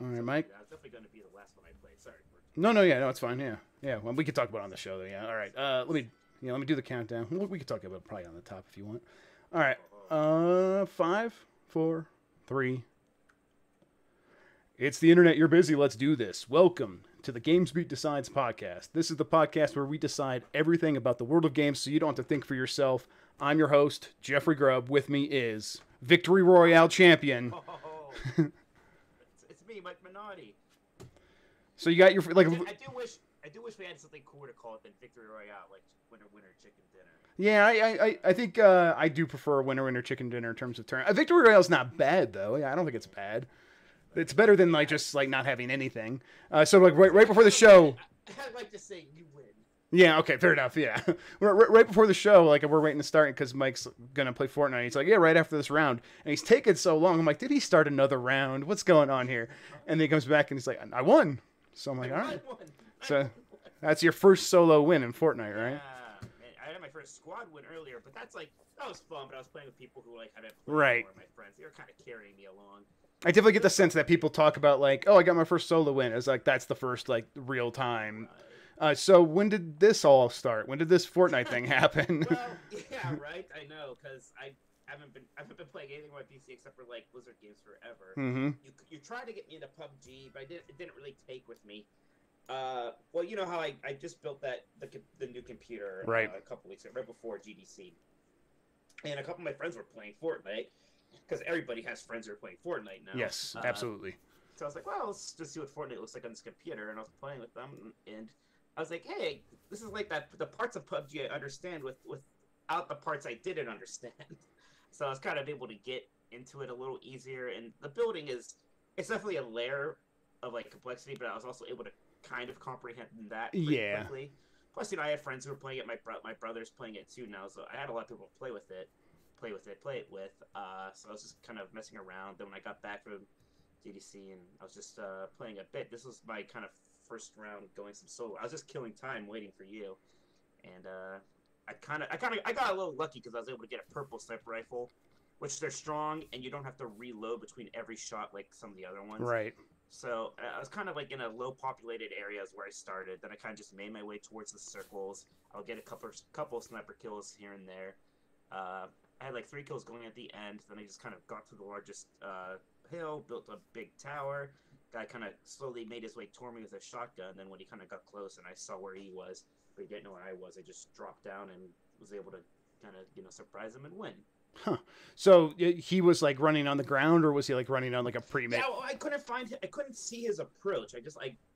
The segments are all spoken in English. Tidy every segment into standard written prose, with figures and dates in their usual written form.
All right, So Mike. that was definitely going to be the last one I played. Sorry. No, no, yeah, no, it's fine. Yeah, yeah. Well, we could talk about it on the show though. Yeah. All right. Let me do the countdown. We could talk about it probably on the top if you want. All right. Five, four, three. It's the internet. You're busy. Let's do this. Welcome to the GamesBeat Decides podcast. This is the podcast where we decide everything about the world of games, so you don't have to think for yourself. I'm your host, Jeffrey Grubb. With me is Victory Royale champion. Oh, it's me, Mike Minotti. So you got your like. I do wish we had something cooler to call it than Victory Royale, like winner chicken dinner. Yeah, I think I do prefer winner chicken dinner in terms of turn. Victory Royale's not bad though. Yeah, I don't think it's bad. It's better than like just like not having anything. So like right before the show. I'd like to say you win. Yeah. Okay. Fair enough. Yeah. Right before the show, like we're waiting to start because Mike's gonna play Fortnite. He's like, yeah, right after this round, and he's taking so long. I'm like, did he start another round? What's going on here? And then he comes back and he's like, I won. So I'm like, all right. So that's your first solo win in Fortnite, right? Yeah, I had my first squad win earlier, but that was fun. But I was playing with people who like haven't played right. before, my friends. They were kind of carrying me along. I definitely get the sense that people talk about like, oh, I got my first solo win. It's like that's the first like real time. Right. So when did this all start? When did this Fortnite thing happen? Well, yeah, right. I know because I haven't been playing anything on my PC except for like Blizzard games forever. Mm-hmm. You tried to get me into PUBG, but it didn't really take with me. Well, you know how I just built the new computer right. A couple weeks ago, right before GDC, and a couple of my friends were playing Fortnite because everybody has friends who are playing Fortnite now. Yes, absolutely. So I was like, well, let's just see what Fortnite looks like on this computer, and I was playing with them, and I was like, hey, this is like the parts of PUBG I understand without the parts I didn't understand. So I was kind of able to get into it a little easier, and the building it's definitely a layer of like complexity, but I was also able to kind of comprehend that pretty quickly. Plus, I had friends who were playing it. My brother's playing it too now, so I had a lot of people to play it with. So I was just kind of messing around. Then when I got back from GDC and I was just playing a bit, this was my kind of first round going some solo. I was just killing time waiting for you, and I got a little lucky because I was able to get a purple sniper rifle, which they're strong and you don't have to reload between every shot like some of the other ones. Right. So I was kind of like in a low populated areas where I started. Then I kind of just made my way towards the circles. I'll get a couple sniper kills here and there. I had like 3 kills going at the end. Then I just kind of got to the largest hill, built a big tower. Guy kind of slowly made his way toward me with a shotgun. Then when he kind of got close and I saw where he was, but he didn't know where I was, I just dropped down and was able to kind of surprise him and win. Huh. So he was like running on the ground, or was he like running on like a pre-made? Yeah, well, I couldn't see his approach.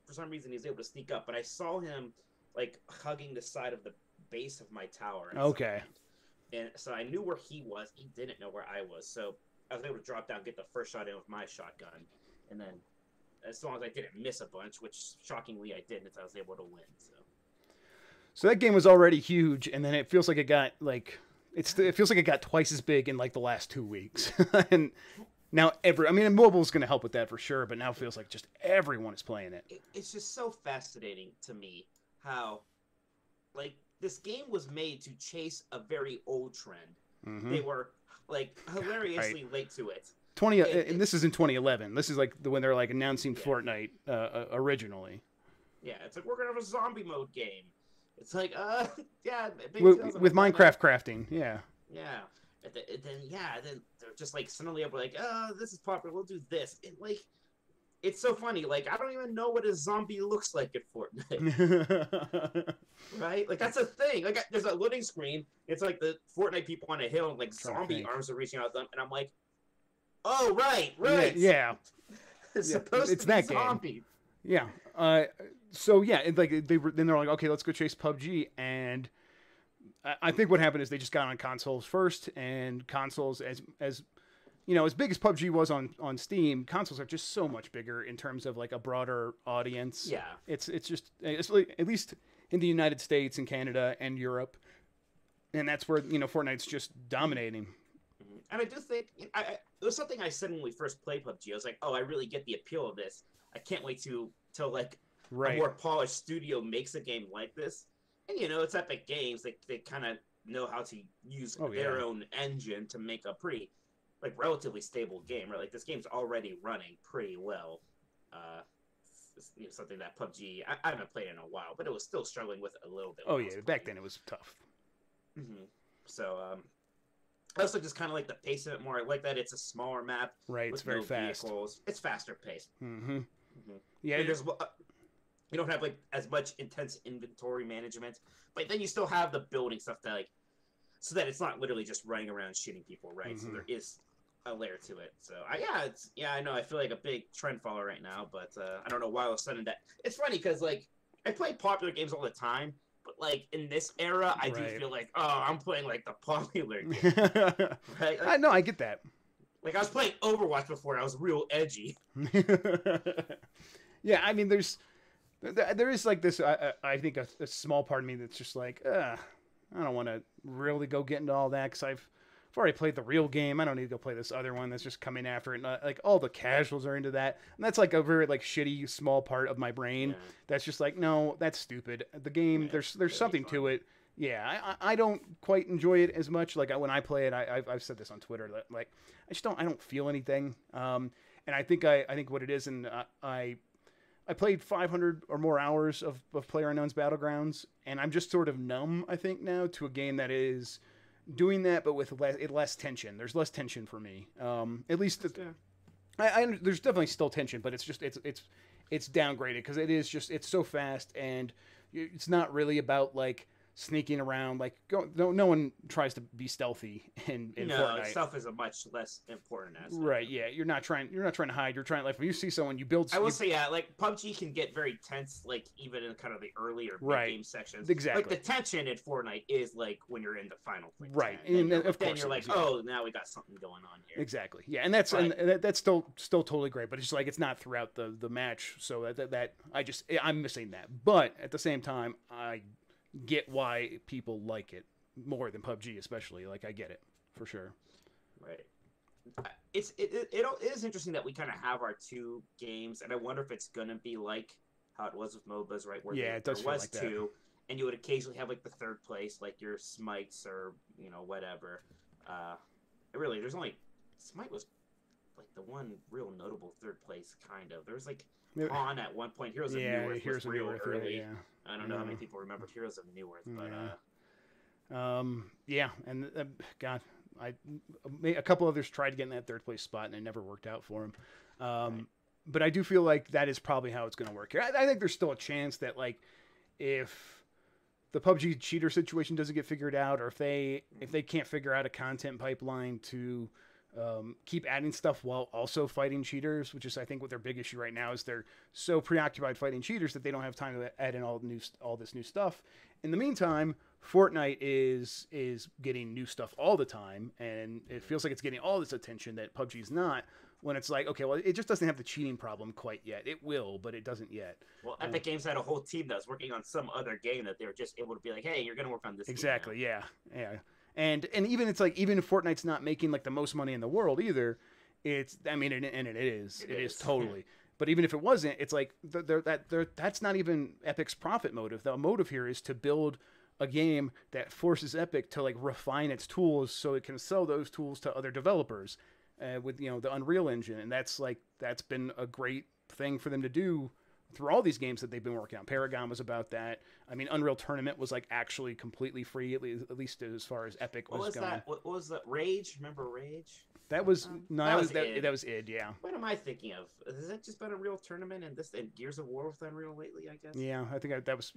For some reason he was able to sneak up, but I saw him like hugging the side of the base of my tower. Okay. And so I knew where he was. He didn't know where I was, so I was able to drop down, get the first shot in with my shotgun, and then as long as I didn't miss a bunch, which shockingly I didn't, I was able to win. So that game was already huge, and then it feels like it got like. It feels like it got twice as big in like the last 2 weeks, and now mobile's going to help with that for sure. But now it feels like just everyone is playing it. It's just so fascinating to me how, like, this game was made to chase a very old trend. Mm-hmm. They were like hilariously late to it. And this is in 2011. This is like when they're like announcing Fortnite originally. Yeah, it's like we're gonna have a zombie mode game. It's like, yeah. With Minecraft crafting, yeah. Yeah. And then they're just like suddenly up like, this is popular, we'll do this. And like, it's so funny. Like, I don't even know what a zombie looks like in Fortnite. Right? Like, that's a thing. Like, there's a loading screen. It's like the Fortnite people on a hill and like zombie arms are reaching out them. And I'm like, oh, right. Yeah. It's supposed to be zombie. Yeah. So yeah, then they're like, okay, let's go chase PUBG, and I think what happened is they just got on consoles first, and consoles as big as PUBG was on Steam, consoles are just so much bigger in terms of like a broader audience. Yeah, it's like, at least in the United States and Canada and Europe, and that's where Fortnite's just dominating. And I do think it was something I said when we first played PUBG. I was like, oh, I really get the appeal of this. I can't wait till like a more polished studio makes a game like this. And it's Epic Games. They kind of know how to use their own engine to make a pretty like relatively stable game, right? Like this game's already running pretty well. something that PUBG I haven't played in a while, but it was still struggling with a little bit. Oh yeah, back then it was tough. Mm-hmm. So I also just kind of like the pace of it more. I like that it's a smaller map. Right, it's very fast. Vehicles. It's faster paced. Mm-hmm. Mm-hmm. Yeah, and you don't have like as much intense inventory management, but then you still have the building stuff that like, so that it's not literally just running around shooting people, right? Mm-hmm. So there is a layer to it. So I know I feel like a big trend follower right now, but I don't know why all of a sudden that it's funny because like I play popular games all the time, but like in this era, I do feel like I'm playing like the popular game. Right? Like, no, I get that. Like I was playing Overwatch before, I was real edgy. Yeah, I mean, there is like this. I think a small part of me that's just like, I don't want to really go get into all that because I've already played the real game. I don't need to go play this other one that's just coming after it. And, like all the casuals are into that, and that's like a very like shitty small part of my brain that's just like, no, that's stupid. The game, there's something to it. Yeah, I don't quite enjoy it as much. Like when I play it, I've said this on Twitter. That, like I don't feel anything. And I think what it is, and I played 500 or more hours of PlayerUnknown's Battlegrounds, and I'm just sort of numb, I think, now to a game that is doing that, but with less tension. There's less tension for me. At least, there's definitely still tension, but it's just it's downgraded because it's so fast, and it's not really about like sneaking around. Like no one tries to be stealthy in Fortnite. Stealth is a much less important aspect. Right? Yeah, you're not trying to hide. You're trying, like, when you see someone, you build. I will say, like PUBG can get very tense, like even in kind of the earlier big game sections. Exactly. Like the tension in Fortnite is like when you're in the final. Like, right, 10, and of course you're like, oh, now we got something going on here. Exactly. Yeah, and that's that's still totally great, but it's just like it's not throughout the match. So that I'm missing that. But at the same time, I get why people like it more than PUBG, especially. Like I get it for sure. Right. It is interesting that we kind of have our two games, and I wonder if it's gonna be like how it was with MOBAs, right? Where it does feel like two, and you would occasionally have like the third place, like your Smites or whatever. Really, there's only Smite was like the one real notable third place kind of. There was like on at one point. Heroes of Newerth was real early. Yeah. I don't know how many people remembered Heroes of Newerth, but and God, a couple others tried to get in that third place spot and it never worked out for them. But I do feel like that is probably how it's going to work here. I think there's still a chance that, like, if the PUBG cheater situation doesn't get figured out, or if they can't figure out a content pipeline to keep adding stuff while also fighting cheaters, which is, I think, what their big issue right now is. They're so preoccupied fighting cheaters that they don't have time to add in all this new stuff. In the meantime, Fortnite is getting new stuff all the time, and it feels like it's getting all this attention that PUBG is not. When it's like, okay, well, it just doesn't have the cheating problem quite yet. It will, but it doesn't yet. Well, Epic Games had a whole team that was working on some other game that they were just able to be like, hey, you're going to work on this. Exactly. Yeah. And even it's like, even if Fortnite's not making like the most money in the world either, it is totally. But even if it wasn't, it's like that's not even Epic's profit motive. The motive here is to build a game that forces Epic to like refine its tools so it can sell those tools to other developers with the Unreal Engine, and that's been a great thing for them to do through all these games that they've been working on. Paragon was about that. I mean, Unreal Tournament was like actually completely free, at least as far as Epic was going. What was that? Rage? Remember Rage? That was that was id. Yeah. What am I thinking of? Has that just been Unreal Tournament and Gears of War with Unreal lately? I guess. Yeah, I think that was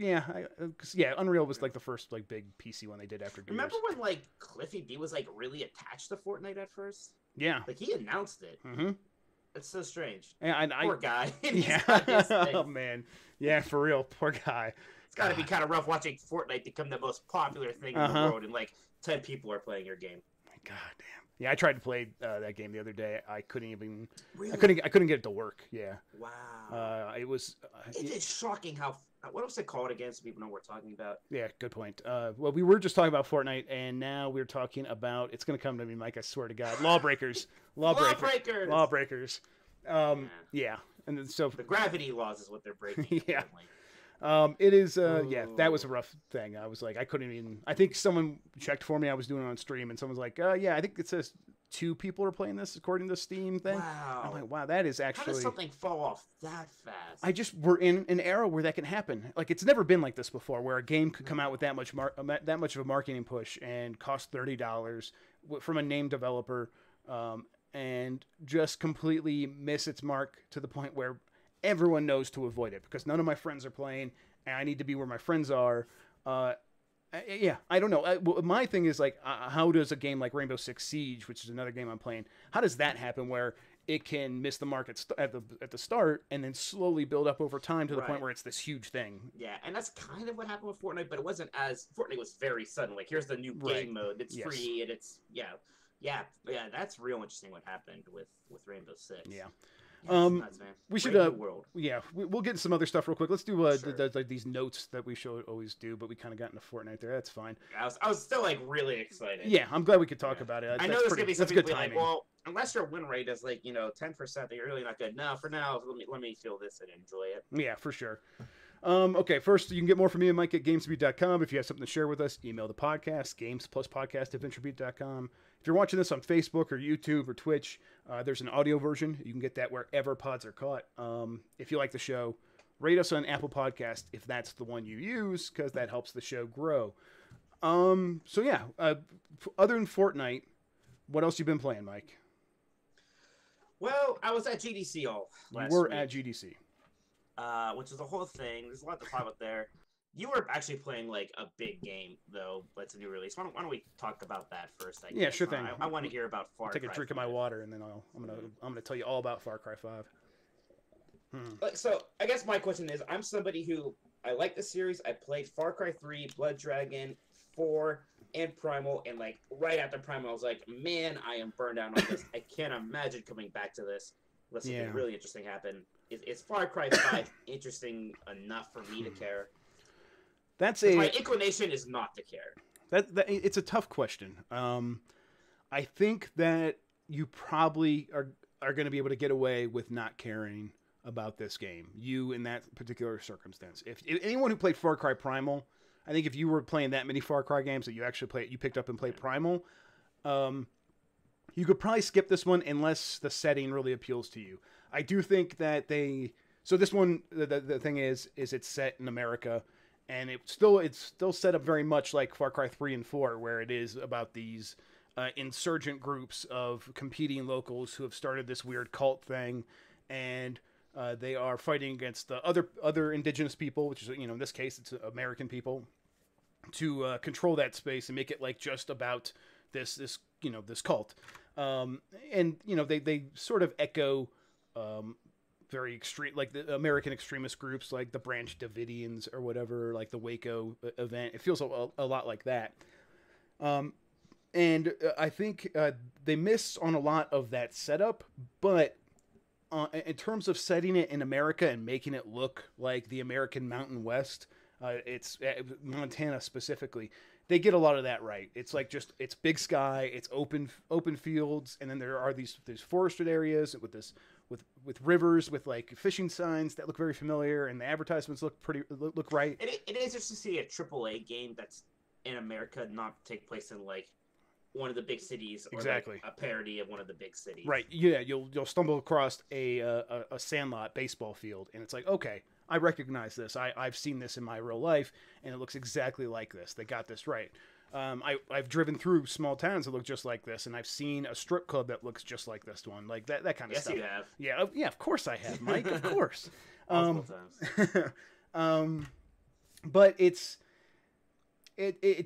Unreal was like the first like big PC one they did after Gears. Remember when like Cliffy B was like really attached to Fortnite at first? Yeah. Like he announced it. Mm-hmm. It's so strange. And poor guy. Yeah. Oh man. Yeah, for real. Poor guy. It's got to be kind of rough watching Fortnite become the most popular thing in the world, and like 10 people are playing your game. God damn. Yeah, I tried to play that game the other day. I couldn't even. Really? I couldn't get it to work. Yeah. Wow. It was. It's shocking how. What was it called again? So people know what we're talking about. Yeah, good point. Well, we were just talking about Fortnite, and now we're talking about. It's going to come to me, Mike. I swear to God. Lawbreakers. Lawbreakers. Yeah. And then, so the gravity laws is what they're breaking. Yeah. It is. That was a rough thing. I was like, I couldn't even. I think someone checked for me. I was doing it on stream, and someone's like, yeah, I think it says 2 people are playing this according to the Steam thing. Wow. I'm like, wow, that is How actually. does something fall off that fast? We're in an era where that can happen. Like, it's never been like this before, where a game could come out with that much of a marketing push and cost $30 from a named developer, and just completely miss its mark to the point where everyone knows to avoid it because none of my friends are playing, and I need to be where my friends are. Yeah, I don't know. My thing is like, how does a game like Rainbow Six Siege, which is another game I'm playing, how does that happen where it can miss the mark at the start and then slowly build up over time to the point where it's this huge thing? Yeah, and that's kind of what happened with Fortnite, but it wasn't as Fortnite was very sudden. Like, here's the new game mode. It's free, and it's yeah. That's real interesting what happened with Rainbow Six. Yeah. Nuts, man. We should we'll get into some other stuff real quick. Let's do these notes that we should always do, but we kind of got into Fortnite there. That's fine. I was still like really excited. Yeah, I'm glad we could talk about it. I know there's gonna be something like, well, unless your win rate is like 10%, that you're really not good. No, for now, let me feel this and enjoy it. Yeah, for sure. Okay, first, you can get more from me and Mike at GamesBeat.com. If you have something to share with us, email the podcast, games+podcast@VentureBeat.com. If you're watching this on Facebook or YouTube or Twitch, there's an audio version. You can get that wherever pods are caught. If you like the show, rate us on Apple Podcast if that's the one you use, because that helps the show grow. So yeah, other than Fortnite, what else you been playing, Mike? Well, I was at GDC all last week. At GDC. Which is a whole thing. There's a lot to talk about there. You were actually playing like a big game, though. That's a new release. Why don't we talk about that first? Yeah, sure thing. I want to hear about Far Cry. Take a drink of my water, and then I'm gonna tell you all about Far Cry 5. So I guess my question is, I'm somebody who I like the series. I played Far Cry 3, Blood Dragon, 4, and Primal, and like right after Primal, I was like, man, I am burned out on this. I can't imagine coming back to this unless something really interesting happened. Is Far Cry 5 interesting enough for me to care? My inclination is not to care. That it's a tough question. I think that you probably are going to be able to get away with not caring about this game. You in that particular circumstance. If anyone who played Far Cry Primal, I think if you were playing that many Far Cry games that you picked up and played Primal, you could probably skip this one unless the setting really appeals to you. I do think that so this one, the thing is it's set in America, and it's still set up very much like Far Cry 3 and 4, where it is about these insurgent groups of competing locals who have started this weird cult thing, and they are fighting against the other indigenous people, which is, in this case it's American people, to control that space and make it like just about this cult, and they sort of echo very extreme, like the American extremist groups, like the Branch Davidians or whatever, like the Waco event. It feels a lot like that. And I think they miss on a lot of that setup, but in terms of setting it in America and making it look like the American Mountain West, it's Montana specifically, they get a lot of that right. It's like it's big sky, it's open fields, and then there are these forested areas with rivers, with like fishing signs that look very familiar, and the advertisements look right. It is just to see a AAA game that's in America not take place in like one of the big cities, or exactly like a parody of one of the big cities. Right. Yeah, you'll stumble across a Sandlot baseball field, and it's like, okay, I recognize this. I've seen this in my real life, and it looks exactly like this. They got this right. I've driven through small towns that look just like this, and I've seen a strip club that looks just like this one, like that kind of stuff. Yes, you have. Yeah, of course I have, Mike. Of course. Multiple times. But it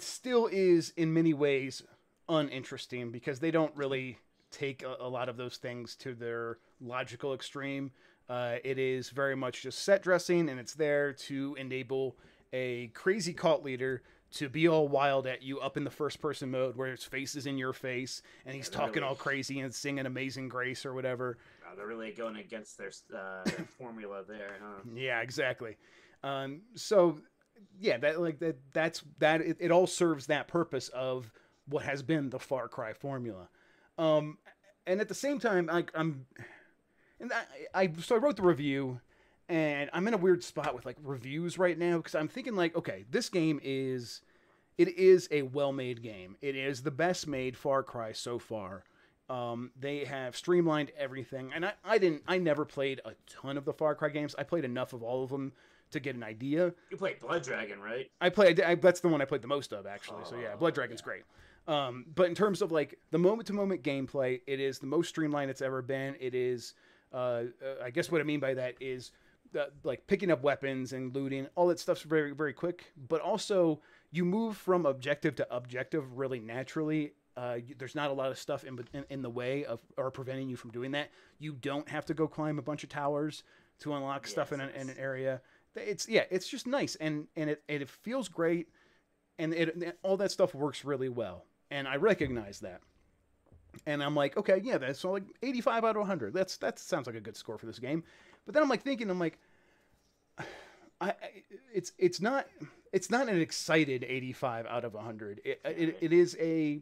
still is in many ways uninteresting because they don't really take a lot of those things to their logical extreme. It is very much just set dressing, and it's there to enable a crazy cult leader to be all wild at you up in the first person mode where his face is in your face and he's talking all crazy and singing Amazing Grace or whatever. They're really going against their formula there, huh? Yeah, exactly. So yeah, it all serves that purpose of what has been the Far Cry formula. And at the same time, I wrote the review, and I'm in a weird spot with like reviews right now because I'm thinking like, okay, this game is a well-made game. It is the best made Far Cry so far, They have streamlined everything, and I never played a ton of the Far Cry games. I played enough of all of them to get an idea. You played Blood Dragon, right? That's the one I played the most of, actually. So yeah, Blood Dragon's great. But in terms of like the moment-to-moment gameplay, it is the most streamlined it's ever been. It is, I guess what I mean by that is like picking up weapons and looting. All that stuff's very, very quick. But also, you move from objective to objective really naturally. There's not a lot of stuff in the way of or preventing you from doing that. You don't have to go climb a bunch of towers to unlock stuff in an area. It's just nice, and it feels great, and all that stuff works really well, and I recognize that, and I'm like, okay, yeah, that's so like 85 out of 100. That sounds like a good score for this game, but then I'm like thinking, it's not an excited 85 out of 100. It is a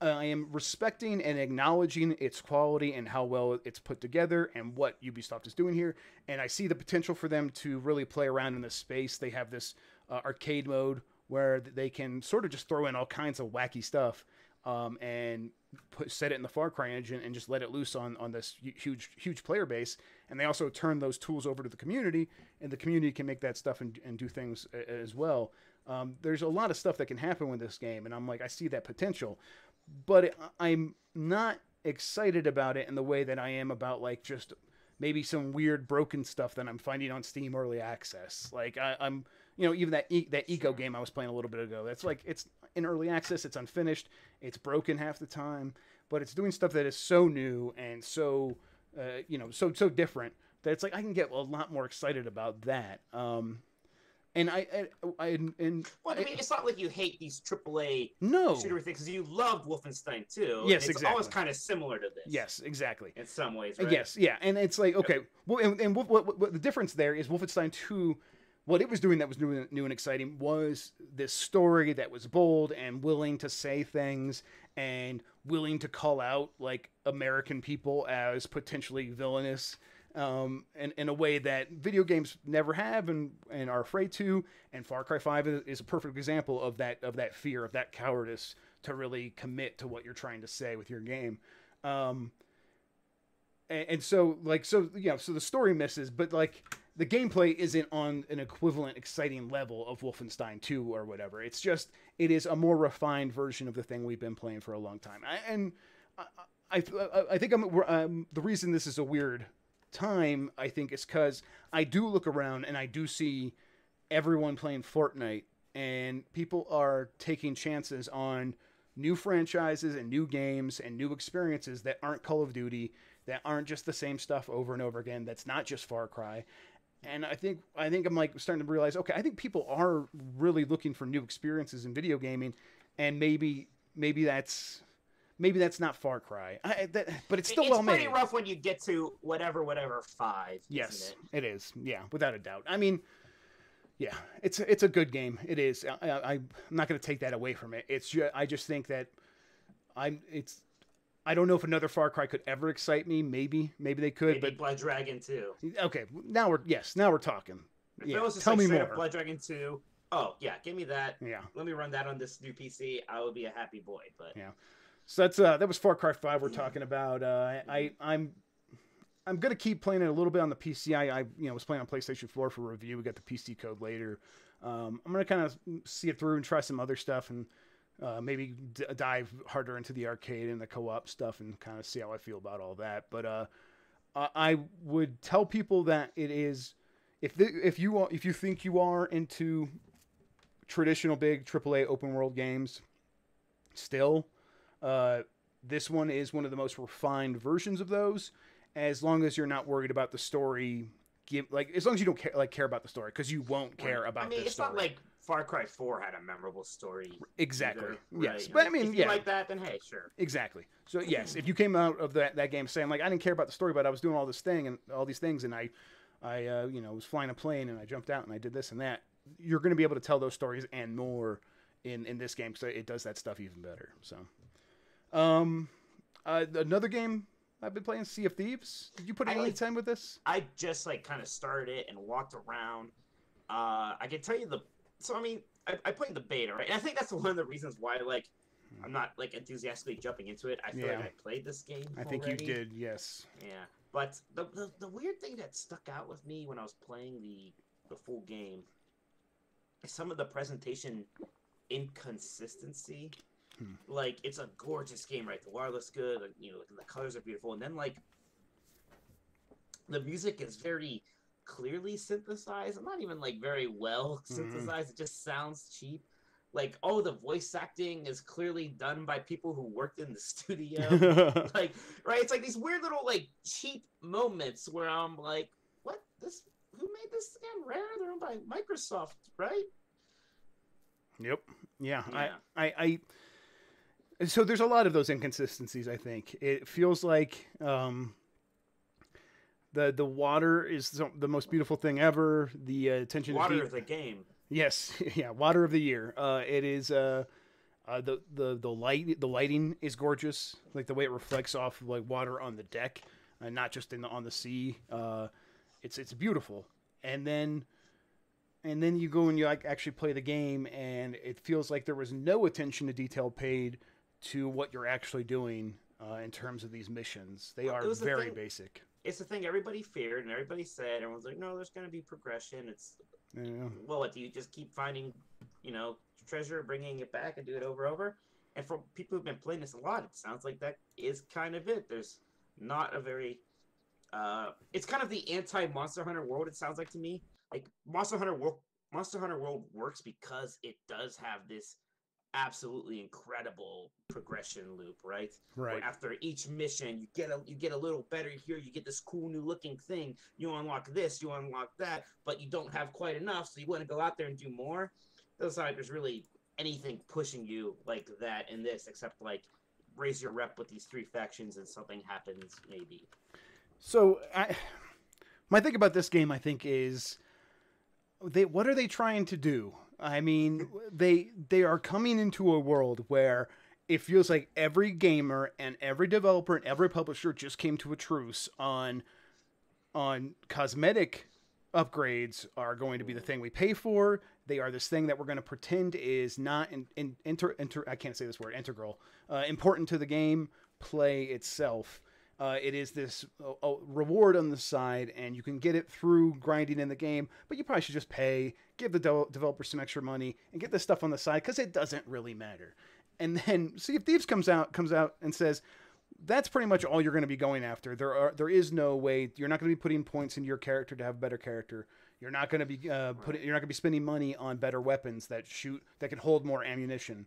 I am respecting and acknowledging its quality and how well it's put together and what Ubisoft is doing here. And I see the potential for them to really play around in this space. They have this arcade mode where they can sort of just throw in all kinds of wacky stuff and set it in the Far Cry engine and just let it loose on this huge player base. And they also turn those tools over to the community, and the community can make that stuff and do things as well. There's a lot of stuff that can happen with this game, and I'm like, I see that potential. But I'm not excited about it in the way that I am about like just maybe some weird broken stuff that I'm finding on Steam Early Access. Like I'm, even that Eco game I was playing a little bit ago. That's like it's in Early Access. It's unfinished. It's broken half the time, but it's doing stuff that is so new and so so different that it's like I can get a lot more excited about that. And well, I mean, it's not like you hate these AAA shooter things, because you loved Wolfenstein 2. Yes, it's exactly. always kind of similar to this. Yes, exactly. In some ways, right? Yes, yeah, and it's like okay, well, and what the difference there is Wolfenstein 2. What it was doing that was new and exciting was this story that was bold and willing to say things and willing to call out like American people as potentially villainous. In a way that video games never have and are afraid to, and Far Cry 5 is a perfect example of that fear, of that cowardice to really commit to what you're trying to say with your game. So the story misses, but like the gameplay isn't on an equivalent exciting level of Wolfenstein 2 or whatever. It is a more refined version of the thing we've been playing for a long time. I think the reason this is a weird time, I think, is because I do look around and I do see everyone playing Fortnite, and people are taking chances on new franchises and new games and new experiences that aren't Call of Duty, that aren't just the same stuff over and over again, that's not just Far Cry. And I think I'm like starting to realize, okay, I think people are really looking for new experiences in video gaming, and maybe that's not Far Cry, but it's still well made. It's pretty rough when you get to whatever 5. Yes, isn't it is. Yeah, without a doubt. I mean, yeah, it's a good game. It is. I'm not going to take that away from it. I just think that I don't know if another Far Cry could ever excite me. Maybe they could. Maybe Blood Dragon 2. Okay, now we're talking. If it was just tell me more. Blood Dragon 2. Oh yeah, give me that. Yeah. Let me run that on this new PC. I would be a happy boy. But yeah. So that was Far Cry 5 we're talking about. I'm gonna keep playing it a little bit on the PC. I was playing on PlayStation 4 for review. We got the PC code later. I'm gonna kind of see it through and try some other stuff, and maybe dive harder into the arcade and the co-op stuff and kind of see how I feel about all that. But I would tell people that it is if you think you are into traditional big AAA open world games, still. This one is one of the most refined versions of those, as long as you're not worried about the story. As long as you don't care about the story, because you won't care about the story. It's not like Far Cry 4 had a memorable story. Exactly. Either, yes, right? But I mean, if you like that, then hey, sure. Exactly. So yes, if you came out of that game saying like I didn't care about the story, but I was doing all these things, and I was flying a plane and I jumped out and I did this and that, you're going to be able to tell those stories and more in this game, so it does that stuff even better. So. Another game I've been playing, Sea of Thieves. Did you put any time with this? I just kind of started it and walked around. I can tell you I played the beta, right? And I think that's one of the reasons why I'm not like enthusiastically jumping into it. I feel like I played this game I think already. you did, yes. Yeah, but the weird thing that stuck out with me when I was playing the full game is some of the presentation inconsistency. Like, it's a gorgeous game, right? The water looks good, like, you know, the colors are beautiful, and then like the music is very clearly synthesized. I'm not even like very well synthesized. It just sounds cheap. Like, oh, the voice acting is clearly done by people who worked in the studio. Like, right? It's like these weird little like cheap moments where I'm like, what? This? Who made this again? Rare? They're owned by Microsoft, right? Yep. Yeah. I so there's a lot of those inconsistencies. I think it feels like the water is the most beautiful thing ever. The attention water to is a game. Yes, yeah, water of the year. It is the lighting is gorgeous, like the way it reflects off like water on the deck, and not just on the sea. It's beautiful, and then you go and you like actually play the game, and it feels like there was no attention to detail paid to what you're actually doing in terms of these missions. They are very basic. It's the thing everybody feared and everybody said. Everyone's like, no, there's going to be progression. It's well, what do you just keep finding, you know, treasure, bringing it back, and do it over and over? And for people who've been playing this a lot, it sounds like that is kind of it. There's not a very, it's kind of the anti Monster Hunter world. It sounds like to me, like Monster Hunter World works because it does have this absolutely incredible progression loop, right? Right. Where after each mission, you get a little better here. You get this cool new looking thing. You unlock this, you unlock that, but you don't have quite enough, so you want to go out there and do more. Doesn't sound like there's really anything pushing you like that in this, except like raise your rep with these 3 factions and something happens maybe. So my thing about this game, I think, is what are they trying to do? I mean, they are coming into a world where it feels like every gamer and every developer and every publisher just came to a truce on cosmetic upgrades are going to be the thing we pay for. They are this thing that we're going to pretend is not I can't say this word, integral, important to the game play itself. It is this reward on the side, and you can get it through grinding in the game, but you probably should just pay, give the developer some extra money, and get this stuff on the side because it doesn't really matter. And then Sea of Thieves comes out and says, that's pretty much all you're going to be going after. There is no way you're not going to be putting points into your character to have a better character. You're not going to be you're not going to be spending money on better weapons that can hold more ammunition.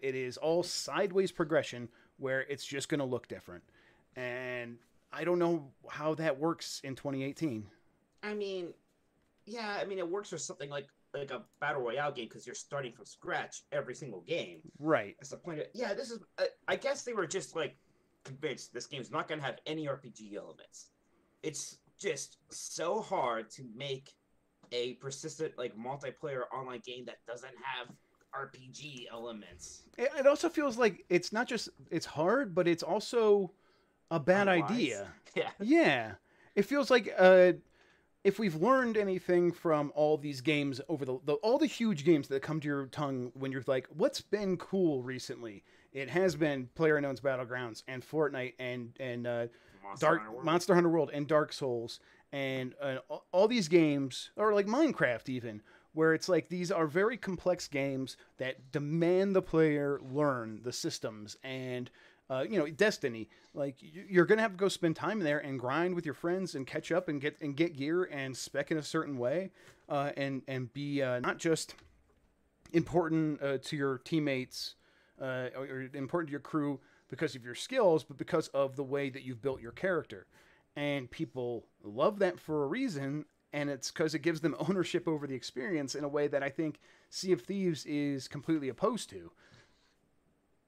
It is all sideways progression where it's just going to look different. And I don't know how that works in 2018. I mean, yeah, I mean it works for something like a battle royale game because you're starting from scratch every single game. Right. That's the point. This is. I guess they were just like convinced this game's not going to have any RPG elements. It's just so hard to make a persistent like multiplayer online game that doesn't have RPG elements. It also feels like it's not just it's hard, but it's also a bad idea. Yeah. It feels like if we've learned anything from all these games over all the huge games that come to your tongue when you're like, what's been cool recently? It has been PlayerUnknown's Battlegrounds and Fortnite and Monster Hunter World and Dark Souls and all these games, or like Minecraft even, where it's like these are very complex games that demand the player learn the systems and Destiny, like you're going to have to go spend time there and grind with your friends and catch up and get gear and spec in a certain way, and be not just important to your teammates or important to your crew because of your skills, but because of the way that you've built your character. And people love that for a reason, and it's because it gives them ownership over the experience in a way that I think Sea of Thieves is completely opposed to.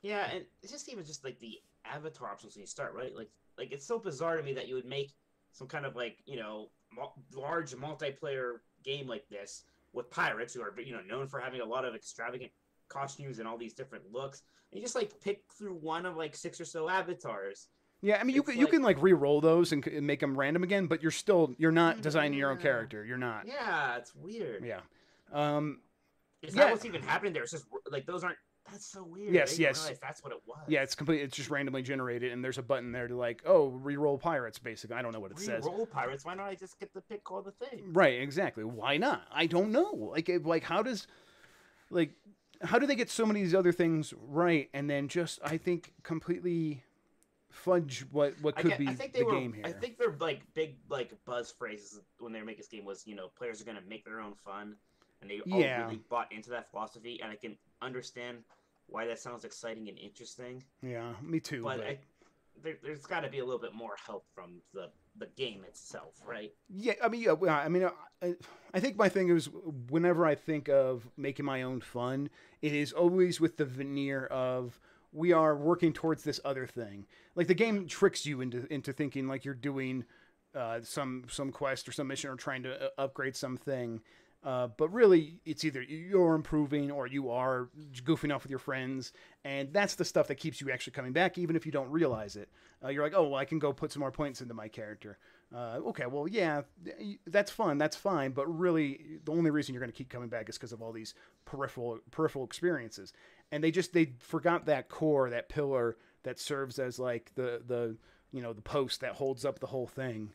Yeah, and it's just even just like the avatar options when you start, right? Like it's so bizarre to me that you would make some kind of like, large multiplayer game like this with pirates who are, known for having a lot of extravagant costumes and all these different looks. And you just like pick through one of like 6 or so avatars. Yeah, I mean, you can like re-roll those and make them random again, but you're not designing your own character. You're not. Yeah, it's weird. Yeah. Is that what's even happening there? It's just like those aren't That's so weird. Yes, I didn't yes. realize that's what it was. Yeah, it's complete. It's just randomly generated, and there's a button there to like, oh, re-roll pirates. Basically, I don't know what it says. Re-roll pirates. Why don't I just get to pick all the things? Right, exactly. Why not? I don't know. Like how does, like, how do they get so many of these other things right, and then just I think completely fudge what could be I think the game here? I think their like big like buzz phrases when they were making this game was, players are gonna make their own fun, and they all really bought into that philosophy, and I can understand why that sounds exciting and interesting. Yeah, me too. But there's got to be a little bit more help from the game itself, right? Yeah, I mean, I think my thing is whenever I think of making my own fun, it is always with the veneer of we are working towards this other thing. Like the game tricks you into thinking like you're doing some quest or some mission or trying to upgrade something. But really, it's either you're improving or you are goofing off with your friends, and that's the stuff that keeps you actually coming back, even if you don't realize it. You're like, oh, well, I can go put some more points into my character. Okay, well, yeah, that's fun, that's fine, but really, the only reason you're going to keep coming back is because of all these peripheral experiences, and they forgot that core, that pillar that serves as like the post that holds up the whole thing.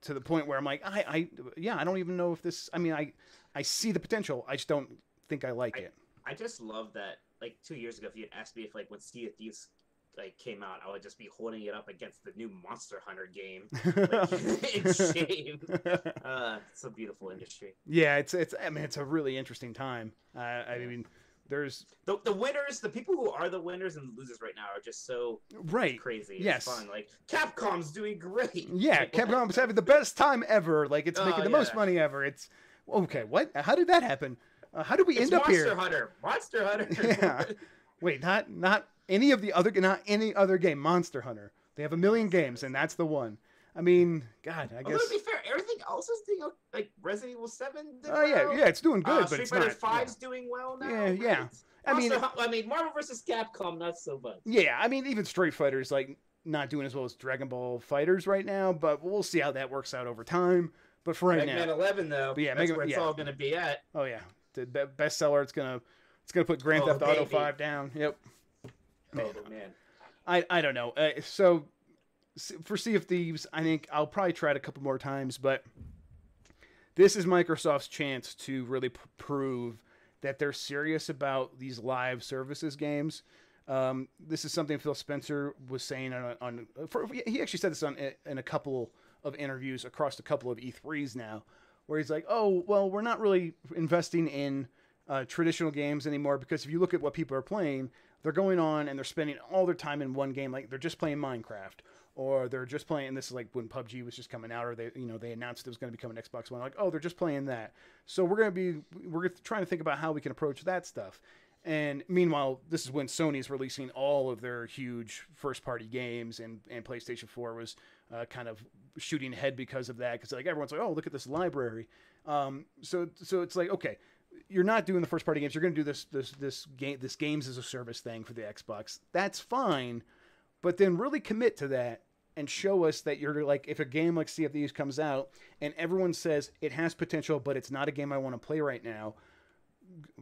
To the point where I'm like, I don't even know if this. I mean, I see the potential. I just don't think I like it. I just love that. Like 2 years ago, if you had asked me if like when Sea of Thieves like came out, I would just be holding it up against the new Monster Hunter game. In shame. It's a beautiful industry. Yeah, it's. I mean, it's a really interesting time. I mean. There's the winners, the people who are the winners and the losers right now are just so crazy. It's yes. fun. Like Capcom's doing great. Yeah, Capcom's having the best time ever. Like it's making the most money ever. It's okay. What? How did that happen? How did we end up here? Monster Hunter. Yeah. Wait, not any other game. Monster Hunter. They have a million games, and that's the one. I mean, God, I guess. To be fair, everything else is doing like Resident Evil 7. Oh yeah, it's doing good, but Street Fighter 5's doing well now. Yeah. Right? I mean, Marvel vs. Capcom, not so much. Yeah, I mean, even Street Fighter's like not doing as well as Dragon Ball Fighters right now, but we'll see how that works out over time. But for right now, Mega Man 11 though, but yeah, that's where it's all going to be at. Oh yeah, the bestseller. It's gonna put Grand Theft Auto 5 down. Yep. Oh man. I don't know. So. For Sea of Thieves, I think I'll probably try it a couple more times, but this is Microsoft's chance to really prove that they're serious about these live services games. This is something Phil Spencer was saying he actually said this in a couple of interviews across a couple of E3s now, where he's like, oh, well, we're not really investing in traditional games anymore because if you look at what people are playing, they're going on and they're spending all their time in one game, like they're just playing Minecraft. Or they're just playing. This is like when PUBG was just coming out, or they announced it was going to become an Xbox One. Like, oh, they're just playing that. So we're trying to think about how we can approach that stuff. And meanwhile, this is when Sony's releasing all of their huge first-party games, and PlayStation 4 was kind of shooting ahead because of that. Because like everyone's like, oh, look at this library. So it's like, okay, you're not doing the first-party games. You're going to do this games as a service thing for the Xbox. That's fine, but then really commit to that. And show us that you're like, if a game like Sea of Thieves comes out and everyone says it has potential, but it's not a game I want to play right now,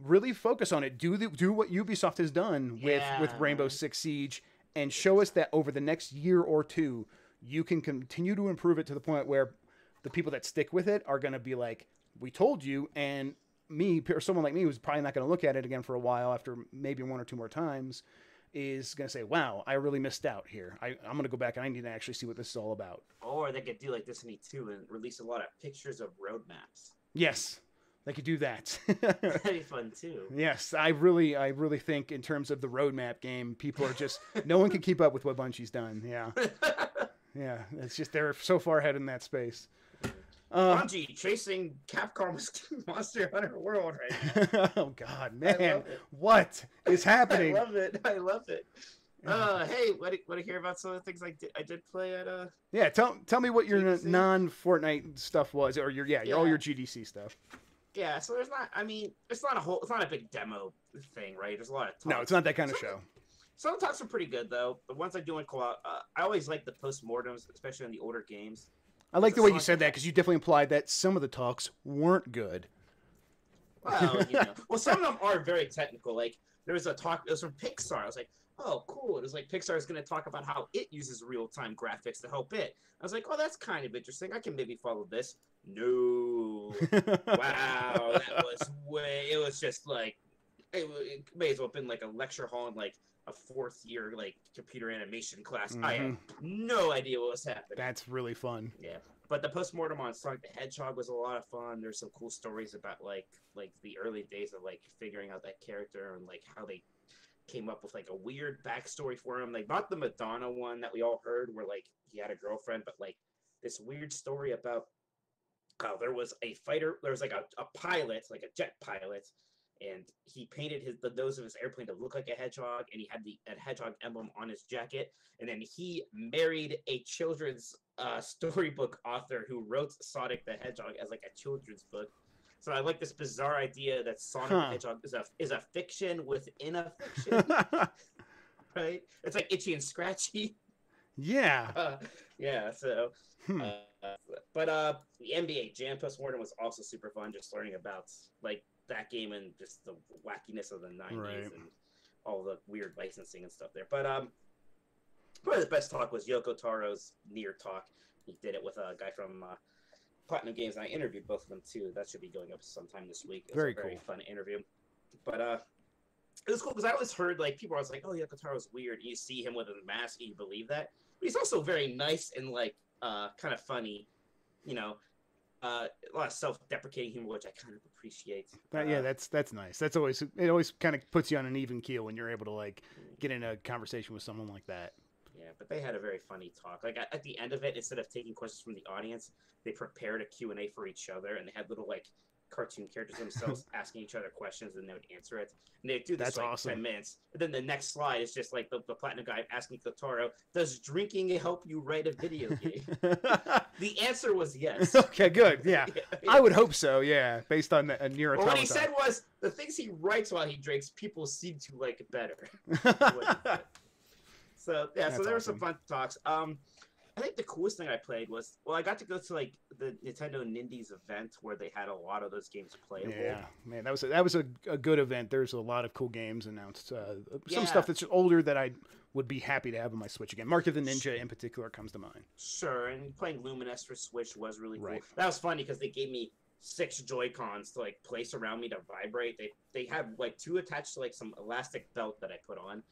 really focus on it. Do what Ubisoft has done with Rainbow Six Siege, and show us that over the next year or two, you can continue to improve it to the point where the people that stick with it are going to be like, we told you, and me or someone like me who's probably not going to look at it again for a while after maybe one or two more times, is going to say, wow, I really missed out here. I'm going to go back and I need to actually see what this is all about. Or they could do like Destiny 2 and release a lot of pictures of roadmaps. Yes, they could do that. That'd be fun too. Yes, I really think in terms of the roadmap game, people are just, no one can keep up with what Bungie's done. Yeah. Yeah, it's just they're so far ahead in that space. Bungie chasing Capcom's Monster Hunter World right now. Oh God, man, what is happening? I love it. Hey, want to hear about some of the things I did play at Yeah, tell me what your non-Fortnite stuff was, or all your GDC stuff. Yeah, so it's not a big demo thing, right? There's a lot of talks. No, it's not that kind of show. Some of the talks are pretty good though. The ones I do want to call out, I always like the postmortems, especially on the older games. I like the way you said that because you definitely implied that some of the talks weren't good. Well, you know, well, some of them are very technical. Like there was a talk, it was from Pixar. I was like, oh, cool. It was like Pixar is going to talk about how it uses real-time graphics to help it. I was like, oh, that's kind of interesting. I can maybe follow this. No, wow, that was way. It was just like it may as well have been like a lecture hall in like a fourth year like computer animation class. I had no idea what was happening. That's really fun. Yeah. But the postmortem on Sonic the Hedgehog was a lot of fun. There's some cool stories about like the early days of like figuring out that character and like how they came up with like a weird backstory for him. Like not the Madonna one that we all heard where like he had a girlfriend, but like this weird story about how there was a fighter, there was like a pilot, like a jet pilot, and he painted the nose of his airplane to look like a hedgehog, and he had a hedgehog emblem on his jacket, and then he married a children's storybook author who wrote Sonic the Hedgehog as like a children's book. So I like this bizarre idea that Sonic the Hedgehog is a fiction within a fiction, right? It's like Itchy and Scratchy. Yeah. Yeah. So, but the NBA Jam postmortem was also super fun. Just learning about like that game and just the wackiness of the 90s Right. and all the weird licensing and stuff there. But probably the best talk was Yoko Taro's Nier talk. He did it with a guy from Platinum Games, and I interviewed both of them too. That should be going up sometime this week. It was Very a very cool. fun interview. But it was cool because I always heard like people always like, "Oh, Yoko Taro's weird." And you see him with a mask, and you believe that. But he's also very nice and like kind of funny, you know. A lot of self-deprecating humor, which I kind of appreciate. Yeah, that's nice. It always kind of puts you on an even keel when you're able to like get in a conversation with someone like that. Yeah, but they had a very funny talk. Like at the end of it, instead of taking questions from the audience, they prepared a Q&A for each other, and they had little like cartoon characters themselves asking each other questions, and they would answer it. And they do this That's like awesome. 10 minutes. And then the next slide is just like the Platinum guy asking Kotaro, "Does drinking help you write a video game?" The answer was yes. Okay, good. Yeah. Yeah. I would hope so. Yeah, based on the Nier Well, what Automata. he said was the things he writes while he drinks, people seem to like better. So yeah, That's so there were some awesome. fun talks. I think the coolest thing I played was I got to go to like the Nintendo Nindies event where they had a lot of those games playable. Yeah, man, that was a good event. There's a lot of cool games announced. Some Yeah. stuff that's older that I would be happy to have on my Switch again. Mark of the Ninja in particular comes to mind. Sure, and playing Luminous for Switch was really cool. Right. That was funny because they gave me 6 Joy-Cons to like place around me to vibrate. They had like 2 attached to like some elastic belt that I put on.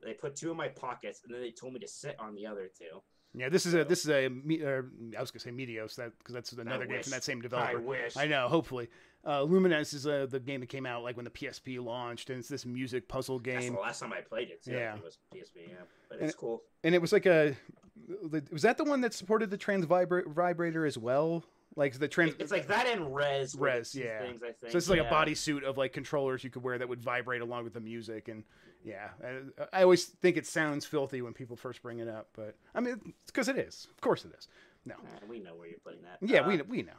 They put 2 in my pockets, and then they told me to sit on the other 2. Yeah, this is a I was gonna say Meteos because that's another game from that same developer. I wish. I know. Hopefully, Luminous is the game that came out like when the PSP launched, and it's this music puzzle That's game. the last time I played it. Too. Yeah. I think it was PSP. Yeah, but it's cool. And it was like was that the one that supported the trans vibrator as well? Like the trans. It's like that and Res. were the Res, 2 yeah. Things, I think. So it's like yeah. a bodysuit of like controllers you could wear that would vibrate along with the music, and yeah, I always think it sounds filthy when people first bring it up, but I mean, it's because it is. Of course it is. No. We know where you're putting that. Yeah, we know.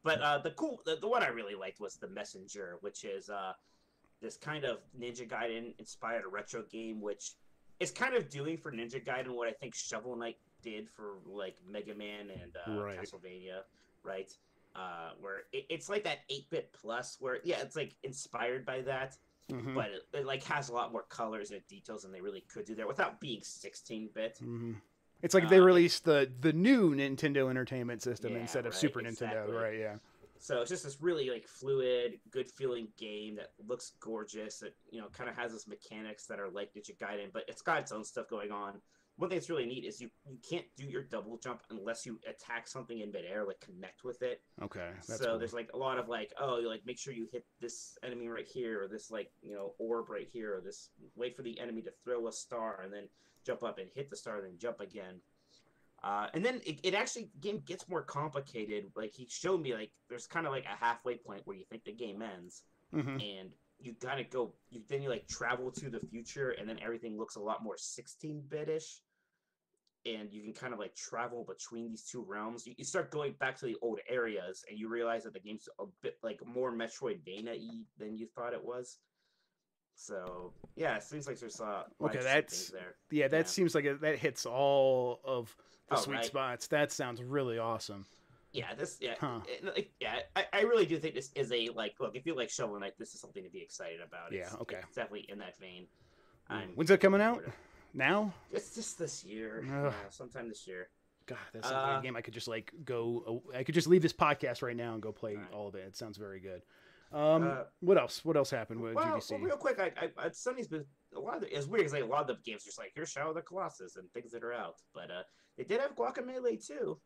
But the one I really liked was The Messenger, which is this kind of Ninja Gaiden inspired retro game, which is kind of doing for Ninja Gaiden what I think Shovel Knight did for like Mega Man and Right. Castlevania, right? Where it's like that 8-bit plus, where yeah, it's like inspired by that, Mhm. but it like has a lot more colors and details than they really could do there without being 16-bit. Mhm. It's like they released the new Nintendo Entertainment System Yeah, instead of right, Super exactly. Nintendo, right? Yeah. So it's just this really like fluid, good feeling game that looks gorgeous. That kind of has its mechanics that are like Ninja Gaiden, but it's got its own stuff going on. One thing that's really neat is you can't do your double jump unless you attack something in midair, like connect with it. Okay. That's So cool. there's like a lot of like, oh, you like make sure you hit this enemy right here, or this like orb right here, or this wait for the enemy to throw a star and then jump up and hit the star, and then jump again. And then it actually game gets more complicated. Like he showed me like there's kind of like a halfway point where you think the game ends, Mhm. and you kind of go then you like travel to the future, and then everything looks a lot more 16-bit-ish. And you can kind of like travel between these 2 realms. You start going back to the old areas, and you realize that the game's a bit like more Metroidvania-y than you thought it was. So yeah, it seems like there's Okay, things there. yeah, that seems like that hits all of the Oh, sweet right. spots. That sounds really awesome. Yeah, this Huh. I really do think this is a like look if you like Shovel Knight, this is something to be excited about. Yeah. Okay. It's definitely in that vein. I'm When's that coming looking out? forward to. Now? It's just this year, Ugh. yeah, sometime this year. God, that's a Uh, game I could just like go. I could just leave this podcast right now and go play Alright. all of it. It sounds very good. uh, What else? What else happened with well, GDC? real quick, Sony's been a lot of it's weird because like, a lot of the games are just like here's Shadow of the Colossus and things that are out, but they did have Guacamelee too.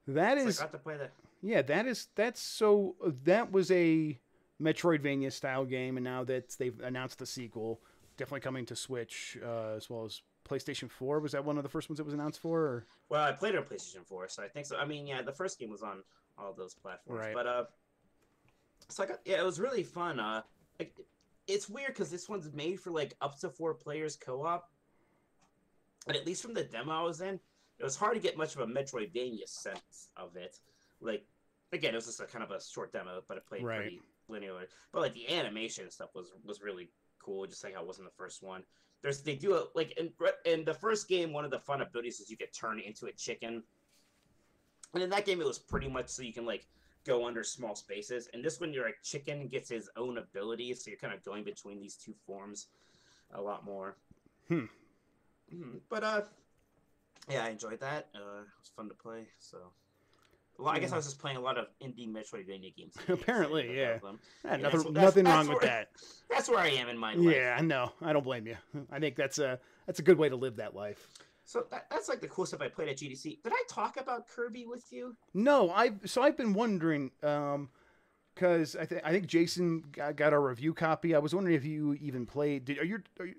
That So is, I got to play that. yeah, that's so. That was a Metroidvania style game, and now that they've announced the sequel, definitely coming to Switch as well as PlayStation 4. Was that one of the first ones it was announced for? Or? Well, I played it on PlayStation 4, so I think so. I mean, yeah, the first game was on all those platforms, Right. but so I got yeah, it was really fun. It's weird because this one's made for like up to 4 players co-op, but at least from the demo I was in, it was hard to get much of a Metroidvania sense of it. Like, again, it was just a kind of a short demo, but it played Right. pretty linear. But like the animation and stuff was really cool, just like how it was in the first one. They do a like in the first game, one of the fun abilities is you get turned into a chicken, and in that game it was pretty much so you can like go under small spaces. And this one, you're like chicken gets his own abilities, so you're kind of going between these two forms a lot more. Hmm. But yeah, I enjoyed that. It was fun to play. So, well, I guess I was just playing a lot of indie Metroidvania games. Apparently, yeah. Them. Yeah, Yeah, nothing wrong that's with where- that. That's where I am in my life. Yeah, I know. I don't blame you. I think that's a good way to live that life. So that's like the cool stuff I played at GDC. Did I talk about Kirby with you? No, I've been wondering because I think Jason got our review copy. I was wondering if you even played.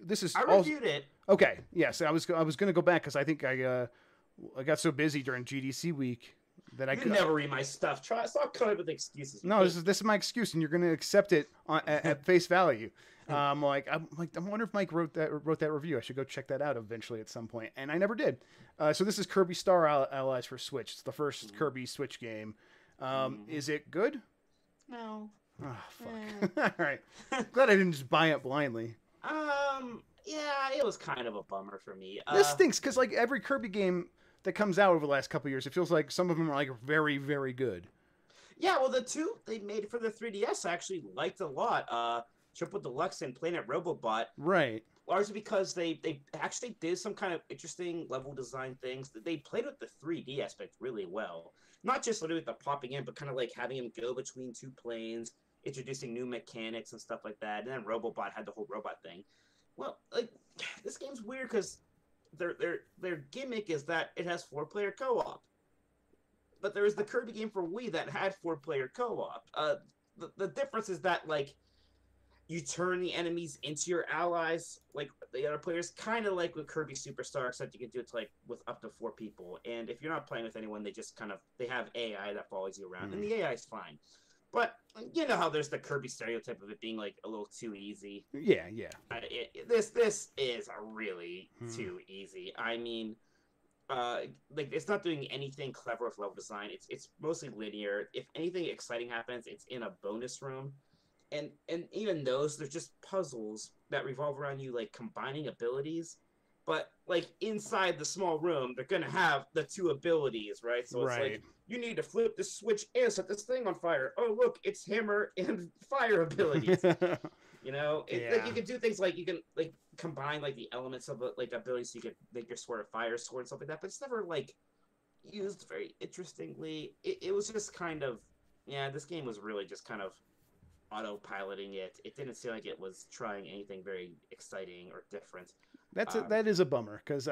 This is I all reviewed it. okay. Yes, I was going to go back because I think I got so busy during GDC week that I You could never read my stuff. Stop coming up with excuses. No, this is my excuse, and you're going to accept it at face value. I'm wonder if Mike wrote that review. I should go check that out eventually at some point, and I never did. So this is Kirby Star Allies for Switch. It's the first Kirby Switch game. Is it good? No. Oh fuck! All right, glad I didn't just buy it blindly. Yeah, it was kind of a bummer for me. This stinks because like every Kirby game that comes out over the last couple of years, it feels like some of them are like very, very good. Yeah, well, the two they made for the 3DS I actually liked a lot. Triple Deluxe and Planet Robobot. Right. Largely because they actually did some kind of interesting level design things. They played with the 3D aspect really well. Not just literally with the popping in, but kind of like having him go between two planes, introducing new mechanics and stuff like that. And then Robobot had the whole robot thing. Well, like this game's weird because their gimmick is that it has 4-player co-op. But there is the Kirby game for Wii that had 4-player co-op. The difference is that like you turn the enemies into your allies, like the other players, kind of like with Kirby Superstar, except you can do it to, like with up to 4 people. And if you're not playing with anyone, they have AI that follows you around, and the AI is fine. But you know how there's the Kirby stereotype of it being like a little too easy. Yeah. This is a really too easy. I mean, like it's not doing anything clever with level design. It's mostly linear. If anything exciting happens, it's in a bonus room. And even those, they're just puzzles that revolve around you like combining abilities. But like inside the small room, they're gonna have the 2 abilities, right? So it's like you need to flip this switch and set this thing on fire. Oh look, it's hammer and fire abilities. You know, like you can do things like you can like combine like the elements of like abilities, so you can make your sword a fire sword and stuff like that. But it's never like used very interestingly. It was just kind of this game was really just kind of autopiloting it. It didn't seem like it was trying anything very exciting or different. That is a bummer because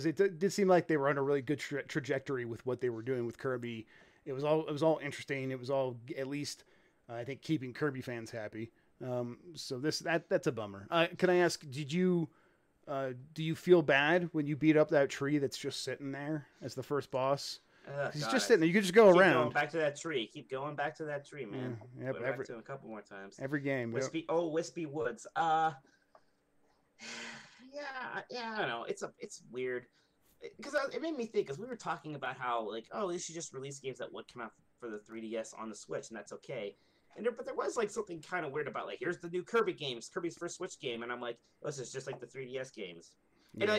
it did seem like they were on a really good trajectory with what they were doing with Kirby. It was all interesting. It was all at least I think keeping Kirby fans happy. So that's a bummer. Can I ask? Do you feel bad when you beat up that tree that's just sitting there as the first boss? He's just sitting there. You can just go around. Going back to that tree. Keep going back to that tree, man. Yeah, back to him a couple more times. Every game. Wispy Woods. Yeah, I don't know. It's weird because it made me think because we were talking about how like they should just release games that would come out for the 3DS on the Switch and that's okay. But there was like something kind of weird about like here's the new Kirby games, Kirby's first Switch game, and I'm like, this is just like the 3DS games. And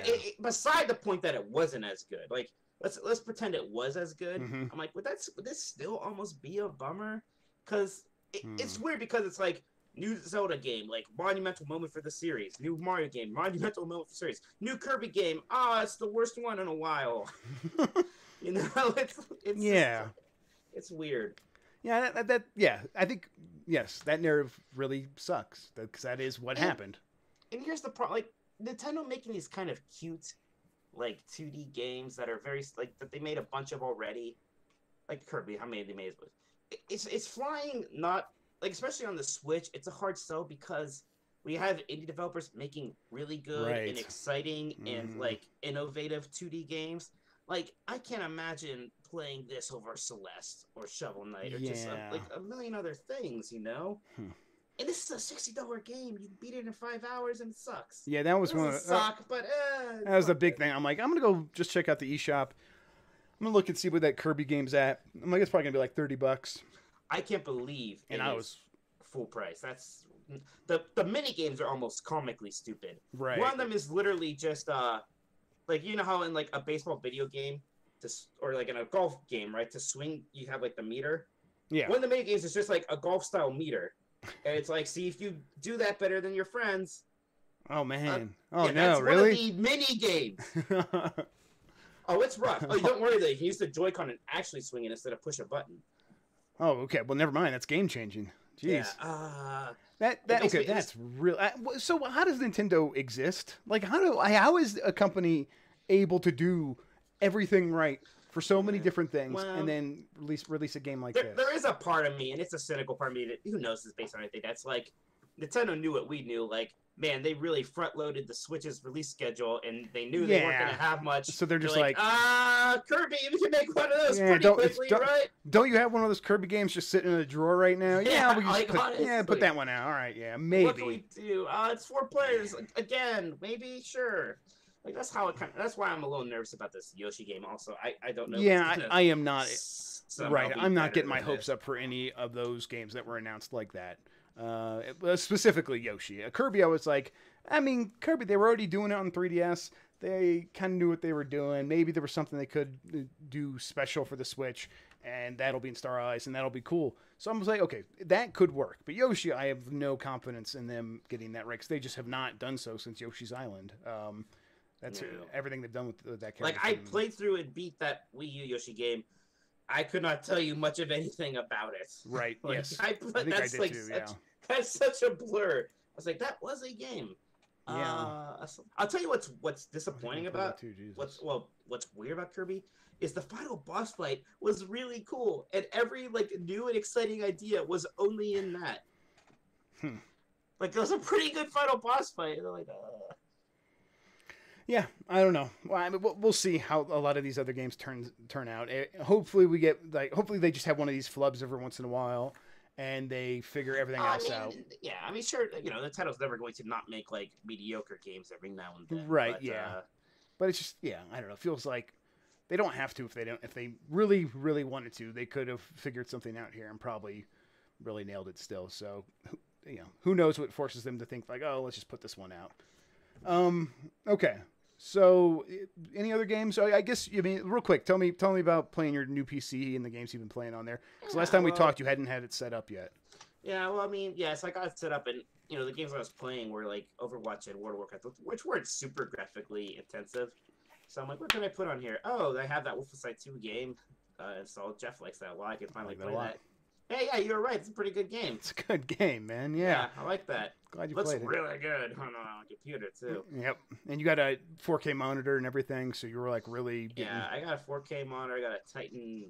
beside the point that it wasn't as good, like let's pretend it was as good. Mm-hmm. I'm like, would this still almost be a bummer? Because it's Hmm. weird because it's like new Zelda game, like monumental moment for the series. New Mario game, monumental moment for the series. New Kirby game, it's the worst one in a while. You know, it's just Yeah. it's weird. Yeah, yeah, I think yes, that narrative really sucks because that is what And happened. and here's the problem, like Nintendo making these kind of cute like 2D games that are very like that they made a bunch of already, like Kirby. How many they made? It's flying not like especially on the Switch. It's a hard sell because we have indie developers making really good and Right. exciting and Hmm. like innovative 2D games. Like I can't imagine playing this over Celeste or Shovel Knight or just Yeah. like a million other things, you know. Hmm. And this is a $60 game. You beat it in 5 hours and it sucks. Yeah, that It was one doesn't of suck, but that it's was the not big good. thing. I'm like, I'm gonna go just check out the eShop. I'm gonna look and see where that Kirby game's at. I'm like, it's probably gonna be like $30, I can't believe and it I is was full price. That's the mini games are almost comically stupid. One right. of them is literally just like you know how in like a baseball video game or like in a golf game, right? To swing you have like the meter. Yeah. One of the mini games is just like a golf style meter. And it's like, see if you do that better than your friends. Oh Uh, man. Oh yeah, no, that's one of really? the mini games. Oh, it's rough. Oh, don't worry though. You can use the Joy-Con and actually swing it instead of push a button. Oh, okay. Well, never mind. That's game changing. Yeah. Jeez. That It makes okay? me. It That's just real. So how does Nintendo exist? Like how is a company able to do everything right for so many different things and well, then release a game like there this? is a part of me, and it's a cynical part of me that who knows this based on anything. That's like Nintendo knew what we knew. Like, man, they really front loaded the Switch's release schedule, and they knew they weren't going Yeah. to have much. So they're They're just like, like, Kirby, we can make one of those yeah, pretty quickly, right? don't you have one of those Kirby games just sitting in a drawer right now? Yeah, Yeah, we can just like put honestly, that one out. All right, yeah, what can maybe. we do? It's 4 players again, maybe, sure. Like that's how it kind. That's why I'm a little nervous about this Yoshi game. Also, I don't know if it's Yeah, gonna I am not somehow right. be I'm not better getting my than hopes this. up for any of those games that were announced like that. Specifically Yoshi. Kirby, I was like, I mean, Kirby, they were already doing it on 3DS. They kind of knew what they were doing. Maybe there was something they could do special for the Switch, and that'll be in Star Allies, and that'll be cool. So I was like, okay, that could work. But Yoshi, I have no confidence in them getting that right because they just have not done so since Yoshi's Island. That's No. everything they've done with that Like character. I played through and beat that Wii U Yoshi game. I could not tell you much of anything about it. Right. Like Yes. I I think I that's did like too. Yeah. that's such a blur. I was like, that was a game. Yeah. I'll tell you what's I think I disappointing played that about too. Jesus. what's weird about Kirby is the final boss fight was really cool, and every like new and exciting idea was only in that. Hmm. Like it was a pretty good final boss fight. And they're like, Yeah, I don't know. Well, I mean, we'll see how a lot of these other games turn out. Hopefully, we get like hopefully they just have one of these flubs every once in a while, and they figure everything I else out. mean, yeah, I mean, sure, you know, Nintendo's never going to not make like mediocre games every now and then, Right? but Yeah, but it's just yeah, I don't know. It feels like they don't have to if they don't. If they really wanted to, they could have figured something out here and probably really nailed it still. So, who knows what forces them to think like, oh, let's just put this one out. Okay. So, any other games? I guess I mean, real quick. Tell me about playing your new PC and the games you've been playing on there. Because last yeah, time we well, talked, you hadn't had it set up yet. yeah, well, I mean, yeah, so I got it set up, and you know, the games I was playing were like Overwatch and World of Warcraft, which weren't super graphically intensive. So I'm like, what can I put on here? Oh, they have that Wolfenstein 2 game installed. Jeff likes that a lot. I can I finally like that play a lot. that. Hey, yeah, you're right. It's a pretty good game. It's a good game, man. Yeah, Yeah, I like that. glad you Looks played it. really good on a computer too. Yep, and you got a 4K monitor and everything, so you were like really getting Yeah, I got a 4K monitor. I got a Titan,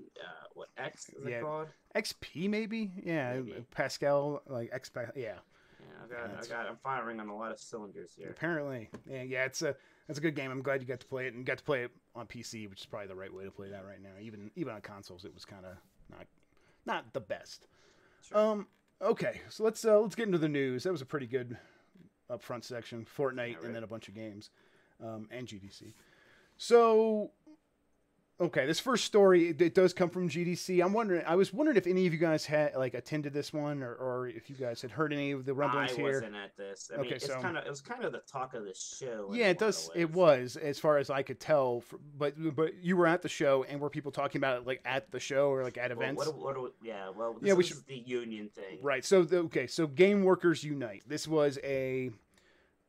what X is yeah it called? XP maybe. Yeah, Maybe. Pascal like X. Yeah, Yeah, I'm firing on a lot of cylinders here. apparently. Yeah. It's a good game. I'm glad you got to play it and got to play it on PC, which is probably the right way to play that right now. Even on consoles, it was kind of not the best. Sure. Okay, so let's get into the news. That was a pretty good upfront section. Fortnite Yeah, right. and then a bunch of games, and GDC. So Okay, this first story it does come from GDC. I was wondering if any of you guys had like attended this one, or if you guys had heard any of the rumblings I here. wasn't at this. I mean, Okay, so it was kind of the talk of the show in yeah, a it lot does. of It ways. was, as far as I could tell. But you were at the show, and were people talking about it like at the show or like at Well, events? yeah, well, Yeah, we this should. is the union thing. Right. So okay. So Game Workers Unite. This was a.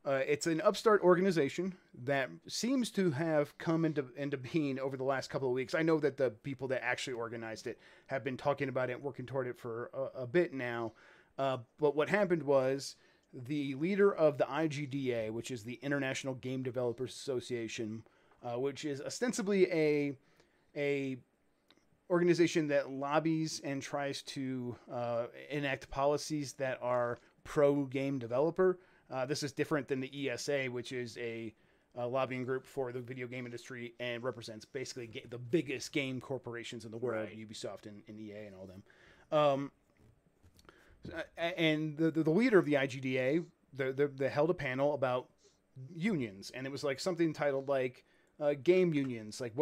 It's an upstart organization that seems to have come into being over the last couple of weeks. I know that the people that actually organized it have been talking about it, working toward it for a bit now. But what happened was the leader of the IGDA, which is the International Game Developers Association, which is ostensibly a organization that lobbies and tries to enact policies that are pro game developer. This is different than the ESA, which is a lobbying group for the video game industry and represents basically the biggest game corporations in the world, right. Ubisoft and EA and all them. And the leader of the IGDA, they held a panel about unions, and it was like something titled like game unions, like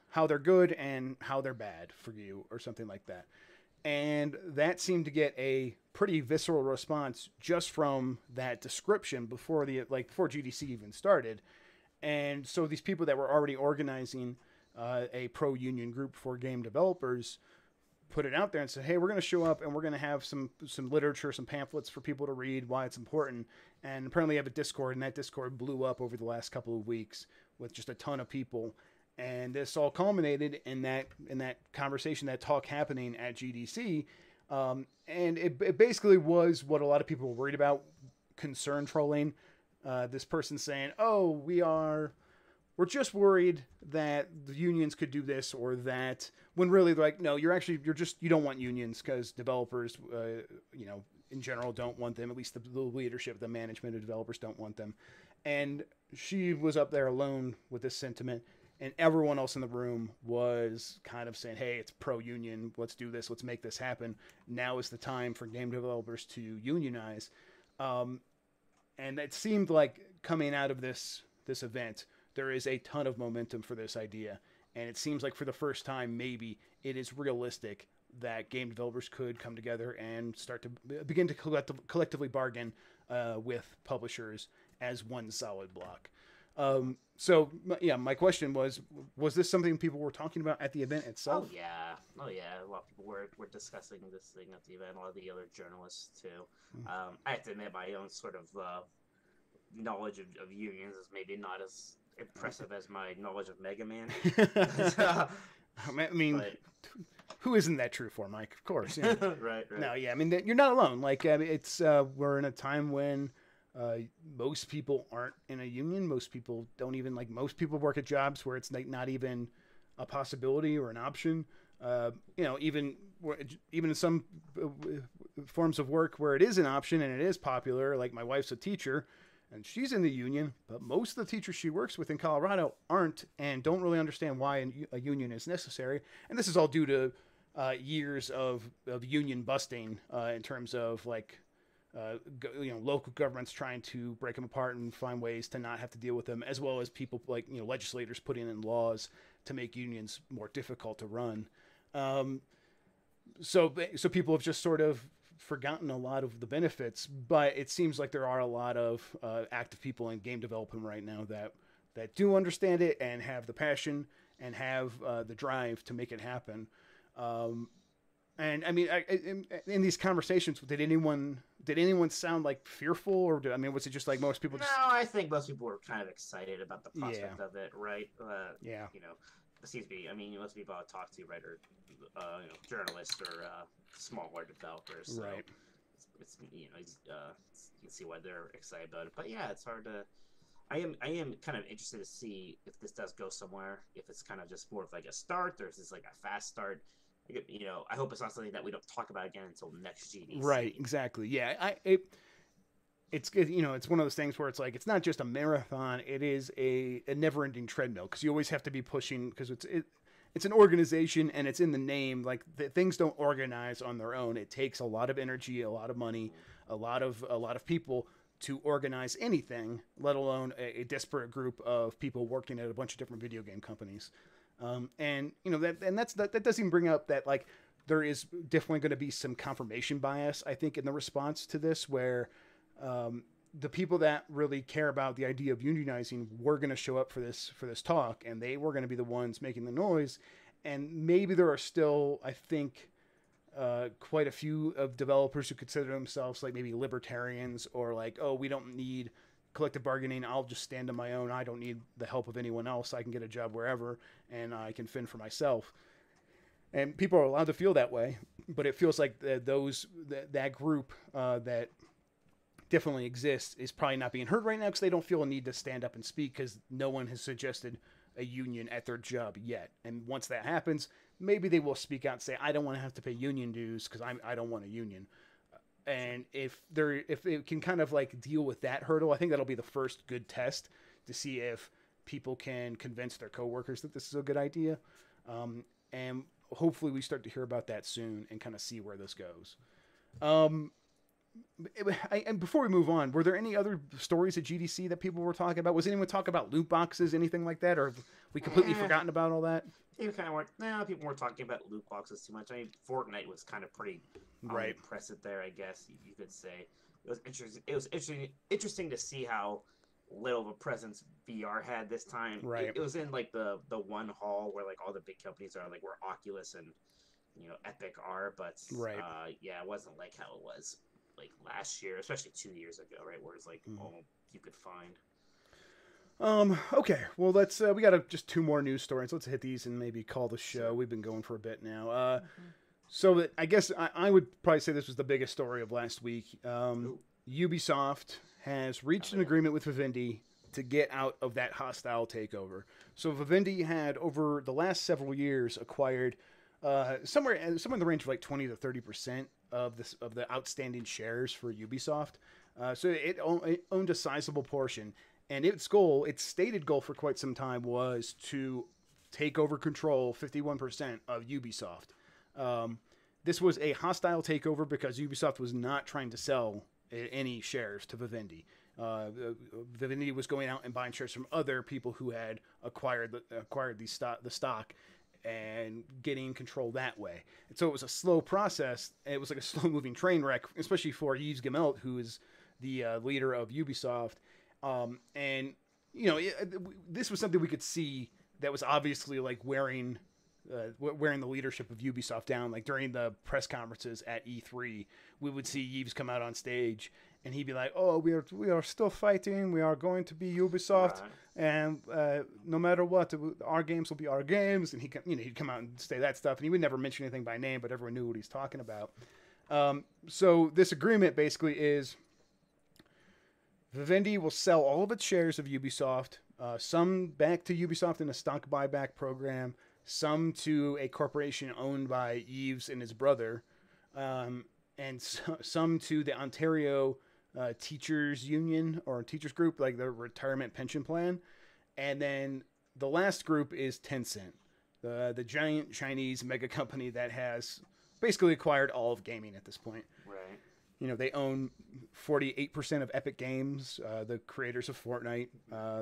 how they're good and how they're bad for you, or something like that. And that seemed to get a pretty visceral response just from that description before GDC even started. And so these people that were already organizing a pro-union group for game developers put it out there and said, hey, we're going to show up and we're going to have some literature, some pamphlets for people to read why it's important. And apparently have a Discord, and that Discord blew up over the last couple of weeks with just a ton of people. And this all culminated in that conversation, that talk happening at GDC. And it basically was what a lot of people were worried about, concern trolling. This person saying, oh, we're just worried that the unions could do this or that, when really they're like, no, you don't want unions because developers, in general don't want them. At least the leadership, the management of developers don't want them. And she was up there alone with this sentiment. And everyone else in the room was kind of saying, hey, it's pro-union. Let's do this. Let's make this happen. Now is the time for game developers to unionize. And it seemed like coming out of this event, there is a ton of momentum for this idea. And it seems like for the first time, maybe it is realistic that game developers could come together and start to begin to collectively bargain with publishers as one solid block. So yeah, my question was this something people were talking about at the event itself? Oh yeah. A lot of people were discussing this thing at the event. A lot of the other journalists too. I have to admit, my own sort of knowledge of unions is maybe not as impressive as my knowledge of Mega Man. I mean, but who isn't that true for, Mike? Of course. Yeah. Right. No, yeah. I mean, you're not alone. Like, it's we're in a time when most people aren't in a union. Most people don't even most people work at jobs where it's not even a possibility or an option. Even in some forms of work where it is an option and it is popular, like my wife's a teacher and she's in the union, but most of the teachers she works with in Colorado aren't and don't really understand why a union is necessary. And this is all due to years of union busting in terms of local governments trying to break them apart and find ways to not have to deal with them, as well as people legislators putting in laws to make unions more difficult to run. So people have just sort of forgotten a lot of the benefits, but it seems like there are a lot of active people in game development right now that do understand it and have the passion and have the drive to make it happen. And I mean, in these conversations, did anyone sound fearful, or was it just like most people? No, I think most people were kind of excited about the prospect of it, right? Yeah. It seems to be. I mean, most people I talk to, right, are journalists or smaller developers. So right. It's you can see why they're excited about it. But yeah, it's hard to. I am kind of interested to see if this does go somewhere. If it's kind of just more of a start, or is this a fast start? I hope it's not something that we don't talk about again until next GDC. Right, exactly. Yeah, it's good. It's one of those things where it's it's not just a marathon; it is a never-ending treadmill, because you always have to be pushing, because it's an organization and it's in the name. Things don't organize on their own. It takes a lot of energy, a lot of money, a lot of people to organize anything, let alone a disparate group of people working at a bunch of different video game companies. And that doesn't even bring up that like there is definitely going to be some confirmation bias, I think, in the response to this, where the people that really care about the idea of unionizing were going to show up for this talk, and they were going to be the ones making the noise. And maybe there are still, I think, quite a few of developers who consider themselves like maybe libertarians, or like, oh, we don't need collective bargaining. I'll just stand on my own. I don't need the help of anyone else. I can get a job wherever, and I can fend for myself. And people are allowed to feel that way, but it feels like that group that definitely exists is probably not being heard right now because they don't feel a need to stand up and speak because no one has suggested a union at their job yet. And once that happens, maybe they will speak out and say, I don't want to have to pay union dues because I don't want a union. And if it can kind of like deal with that hurdle, I think that'll be the first good test to see if people can convince their coworkers that this is a good idea. And hopefully we start to hear about that soon and kind of see where this goes. And before we move on, were there any other stories at GDC that people were talking about? Was anyone talking about loot boxes, anything like that? Or have we completely forgotten about all that? People weren't talking about loot boxes too much. I mean, Fortnite was kind of pretty impressive there, I guess you could say. It was interesting. It was interesting to see how little of a presence VR had this time. Right. It was in like the one hall where like all the big companies are, like where Oculus and Epic are, but it wasn't like how it was like last year, especially 2 years ago, right? Where it's like all you could find. Okay, well, let's we got just 2 more news stories. Let's hit these and maybe call the show. Sure. We've been going for a bit now. So I guess I would probably say this was the biggest story of last week. Ubisoft has reached an agreement with Vivendi to get out of that hostile takeover. So Vivendi had, over the last several years, acquired somewhere in the range of like 20 to 30% of the outstanding shares for Ubisoft. So it owned a sizable portion. And its stated goal for quite some time was to take over control 51% of Ubisoft. This was a hostile takeover because Ubisoft was not trying to sell any shares to Vivendi. Vivendi was going out and buying shares from other people who had acquired the stock and getting control that way. And so it was a slow process. It was like a slow-moving train wreck, especially for Yves Guillemot, who is the leader of Ubisoft. And this was something we could see that was obviously like wearing the leadership of Ubisoft down. Like during the press conferences at E3, we would see Yves come out on stage and he'd be like, "Oh, we are still fighting. We are going to be Ubisoft, and no matter what, our games will be our games." And he'd come out and say that stuff, and he would never mention anything by name, but everyone knew what he's talking about. So this agreement basically is Vivendi will sell all of its shares of Ubisoft, some back to Ubisoft in a stock buyback program, some to a corporation owned by Yves and his brother, and some to the Ontario Teachers Union or Teachers Group, like the retirement pension plan. And then the last group is Tencent, the giant Chinese mega company that has basically acquired all of gaming at this point. Right. They own 48% of Epic Games, the creators of Fortnite,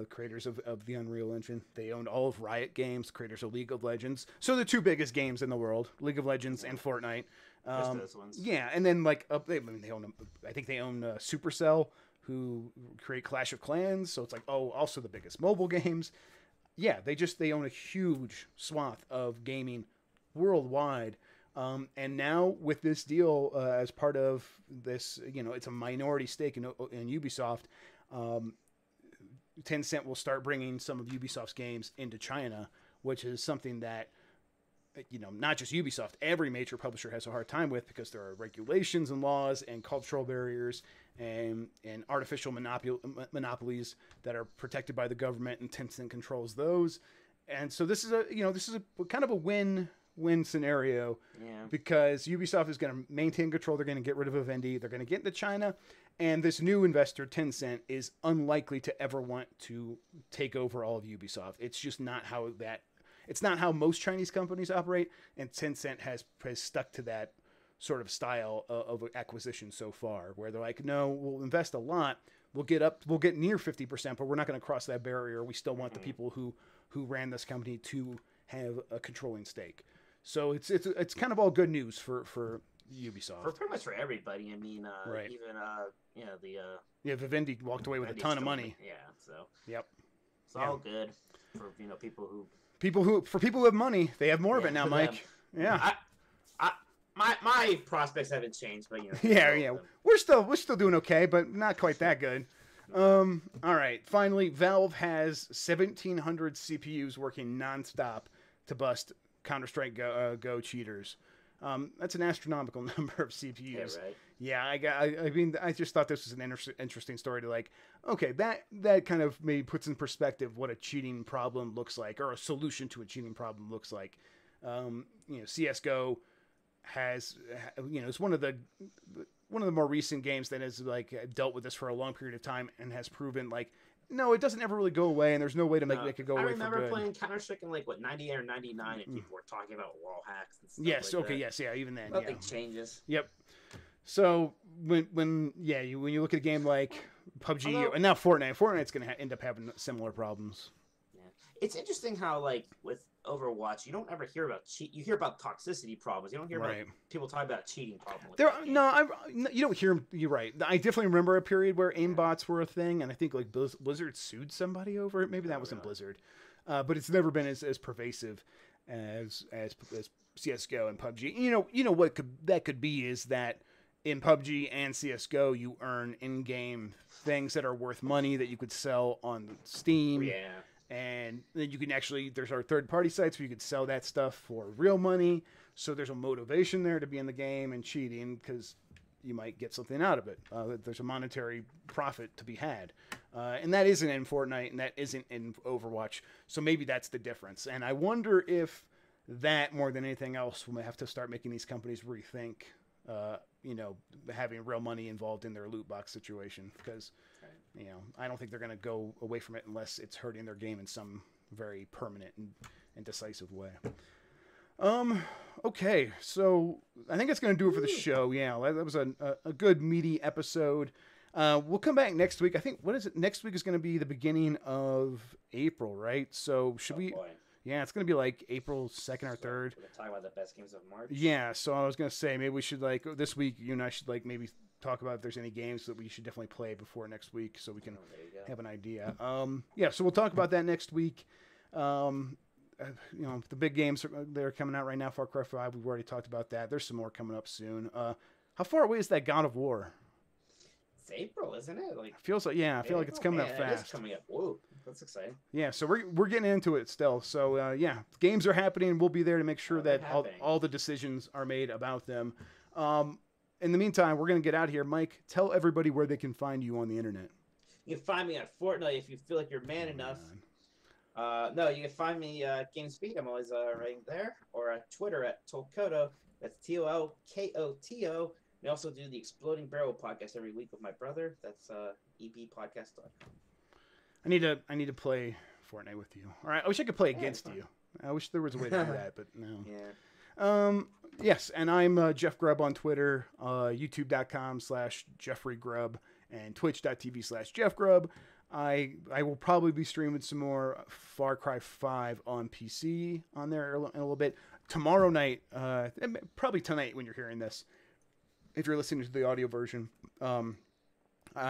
creators of the Unreal Engine. They own all of Riot Games, creators of League of Legends. So the 2 biggest games in the world, League of Legends and Fortnite. Just those ones. Yeah, and then like they own. I think they own Supercell, who create Clash of Clans. So it's like, also the biggest mobile games. Yeah, they own a huge swath of gaming worldwide. And now with this deal, as part of this, it's a minority stake in Ubisoft. Tencent will start bringing some of Ubisoft's games into China, which is something that, not just Ubisoft, every major publisher has a hard time with because there are regulations and laws and cultural barriers and artificial monopolies that are protected by the government, and Tencent controls those. And so this is a kind of a win-win scenario, because Ubisoft is going to maintain control. They're going to get rid of Vivendi. They're going to get into China, and this new investor, Tencent, is unlikely to ever want to take over all of Ubisoft. It's just not how it's not how most Chinese companies operate, and Tencent has stuck to that sort of style of acquisition so far, where they're like, no, we'll invest a lot, we'll get near 50%, but we're not going to cross that barrier. We still want the people who ran this company to have a controlling stake. So it's kind of all good news for Ubisoft. For pretty much for everybody. I mean, Right. even Yeah, Vivendi walked away with a ton of money. Yeah, so Yep. it's all good for people who For people who have money, they have more of it now, for Mike. them. Yeah. My prospects haven't changed, but Yeah. We're still doing okay, but not quite that good. All right. Finally, Valve has 1,700 CPUs working nonstop to bust Counter-Strike Go cheaters. That's an astronomical number of CPUs. Yeah, right. Yeah, I mean, I just thought this was an interesting story to like. Okay, that kind of maybe puts in perspective what a cheating problem looks like, or a solution to a cheating problem looks like. CS:GO has, it's one of the more recent games that has like dealt with this for a long period of time and has proven like, no, it doesn't ever really go away, and there's no way to make it go away for good. I remember playing Counter-Strike in like 98 or 99, and people were talking about wall hacks and stuff. Yes, like okay, that. yes, yeah, even then, Nothing changes. Yep. So when you look at a game like PUBG and now Fortnite's going to end up having similar problems. Yeah, it's interesting how like with Overwatch, you don't ever hear about you hear about toxicity problems. You don't hear about people talking about cheating problems. You don't hear them. You're right. I definitely remember a period where aimbots were a thing, and I think like Blizzard sued somebody over it. Maybe that wasn't Blizzard, but it's never been as pervasive as CS:GO and PUBG. You know what that could be is that in PUBG and CS:GO you earn in-game things that are worth money that you could sell on Steam. Yeah. And then you can there's our third-party sites where you could sell that stuff for real money. So there's a motivation there to be in the game and cheating because you might get something out of it. There's a monetary profit to be had. And that isn't in Fortnite and that isn't in Overwatch. So maybe that's the difference. And I wonder if that, more than anything else, will have to start making these companies rethink, having real money involved in their loot box situation. Because... I don't think they're going to go away from it unless it's hurting their game in some very permanent and decisive way. Okay, so I think that's going to do it for the show. Yeah, that was a good meaty episode. We'll come back next week. I think, what is it? Next week is going to be the beginning of April, right? So should we... Boy. Yeah, it's going to be like April 2nd or 3rd. We're going to talk about the best games of March. Yeah, so I was going to say, maybe we should, like, this week, you and I should, like, maybe talk about if there's any games that we should definitely play before next week so we can have an idea. So we'll talk about that next week. The big games, they're coming out right now. Far Cry 5, we've already talked about that. There's some more coming up soon. How far away is that God of War? It's April, isn't it? Like, feels like, yeah, I feel like it's coming up fast. It is coming up. Whoa, that's exciting. Yeah, so we're getting into it still. So games are happening. We'll be there to make sure that all the decisions are made about them. In the meantime, we're going to get out of here. Mike, tell everybody where they can find you on the internet. You can find me on Fortnite if you feel like you're man enough. No, you can find me at GameSpeak. I'm always writing there. Or at Twitter at Tolkoto. That's TOLKOTO. We also do the Exploding Barrel podcast every week with my brother. That's ebpodcast.com. I need to play Fortnite with you. All right, I wish I could play against you. I wish there was a way to do that, but no. Yeah. Yes, and I'm Jeff Grubb on Twitter, youtube.com/JeffreyGrubb, and twitch.tv/JeffGrubb. I will probably be streaming some more Far Cry 5 on PC on there in a little bit. Tomorrow night, probably tonight when you're hearing this, if you're listening to the audio version, I'm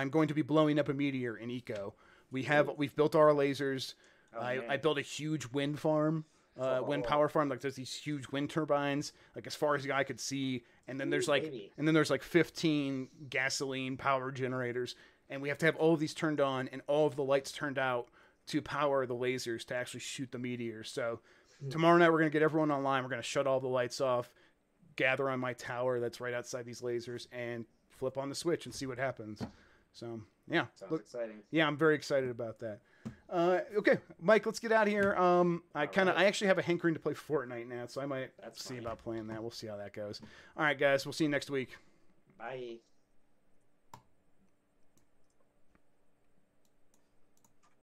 going to be blowing up a meteor in Eco. We've built our lasers. I built a huge wind farm. Wind power farm, like there's these huge wind turbines, like as far as the eye could see, and then there's like 15 gasoline power generators, and we have to have all of these turned on and all of the lights turned out to power the lasers to actually shoot the meteors. So tomorrow night we're gonna get everyone online. We're gonna shut all the lights off, gather on my tower that's right outside these lasers, and flip on the switch and see what happens. So yeah, sounds exciting. Yeah, I'm very excited about that. Okay, Mike, let's get out of here. I actually have a hankering to play Fortnite now, so I might see about playing that. We'll see how that goes. All right, guys, we'll see you next week. Bye.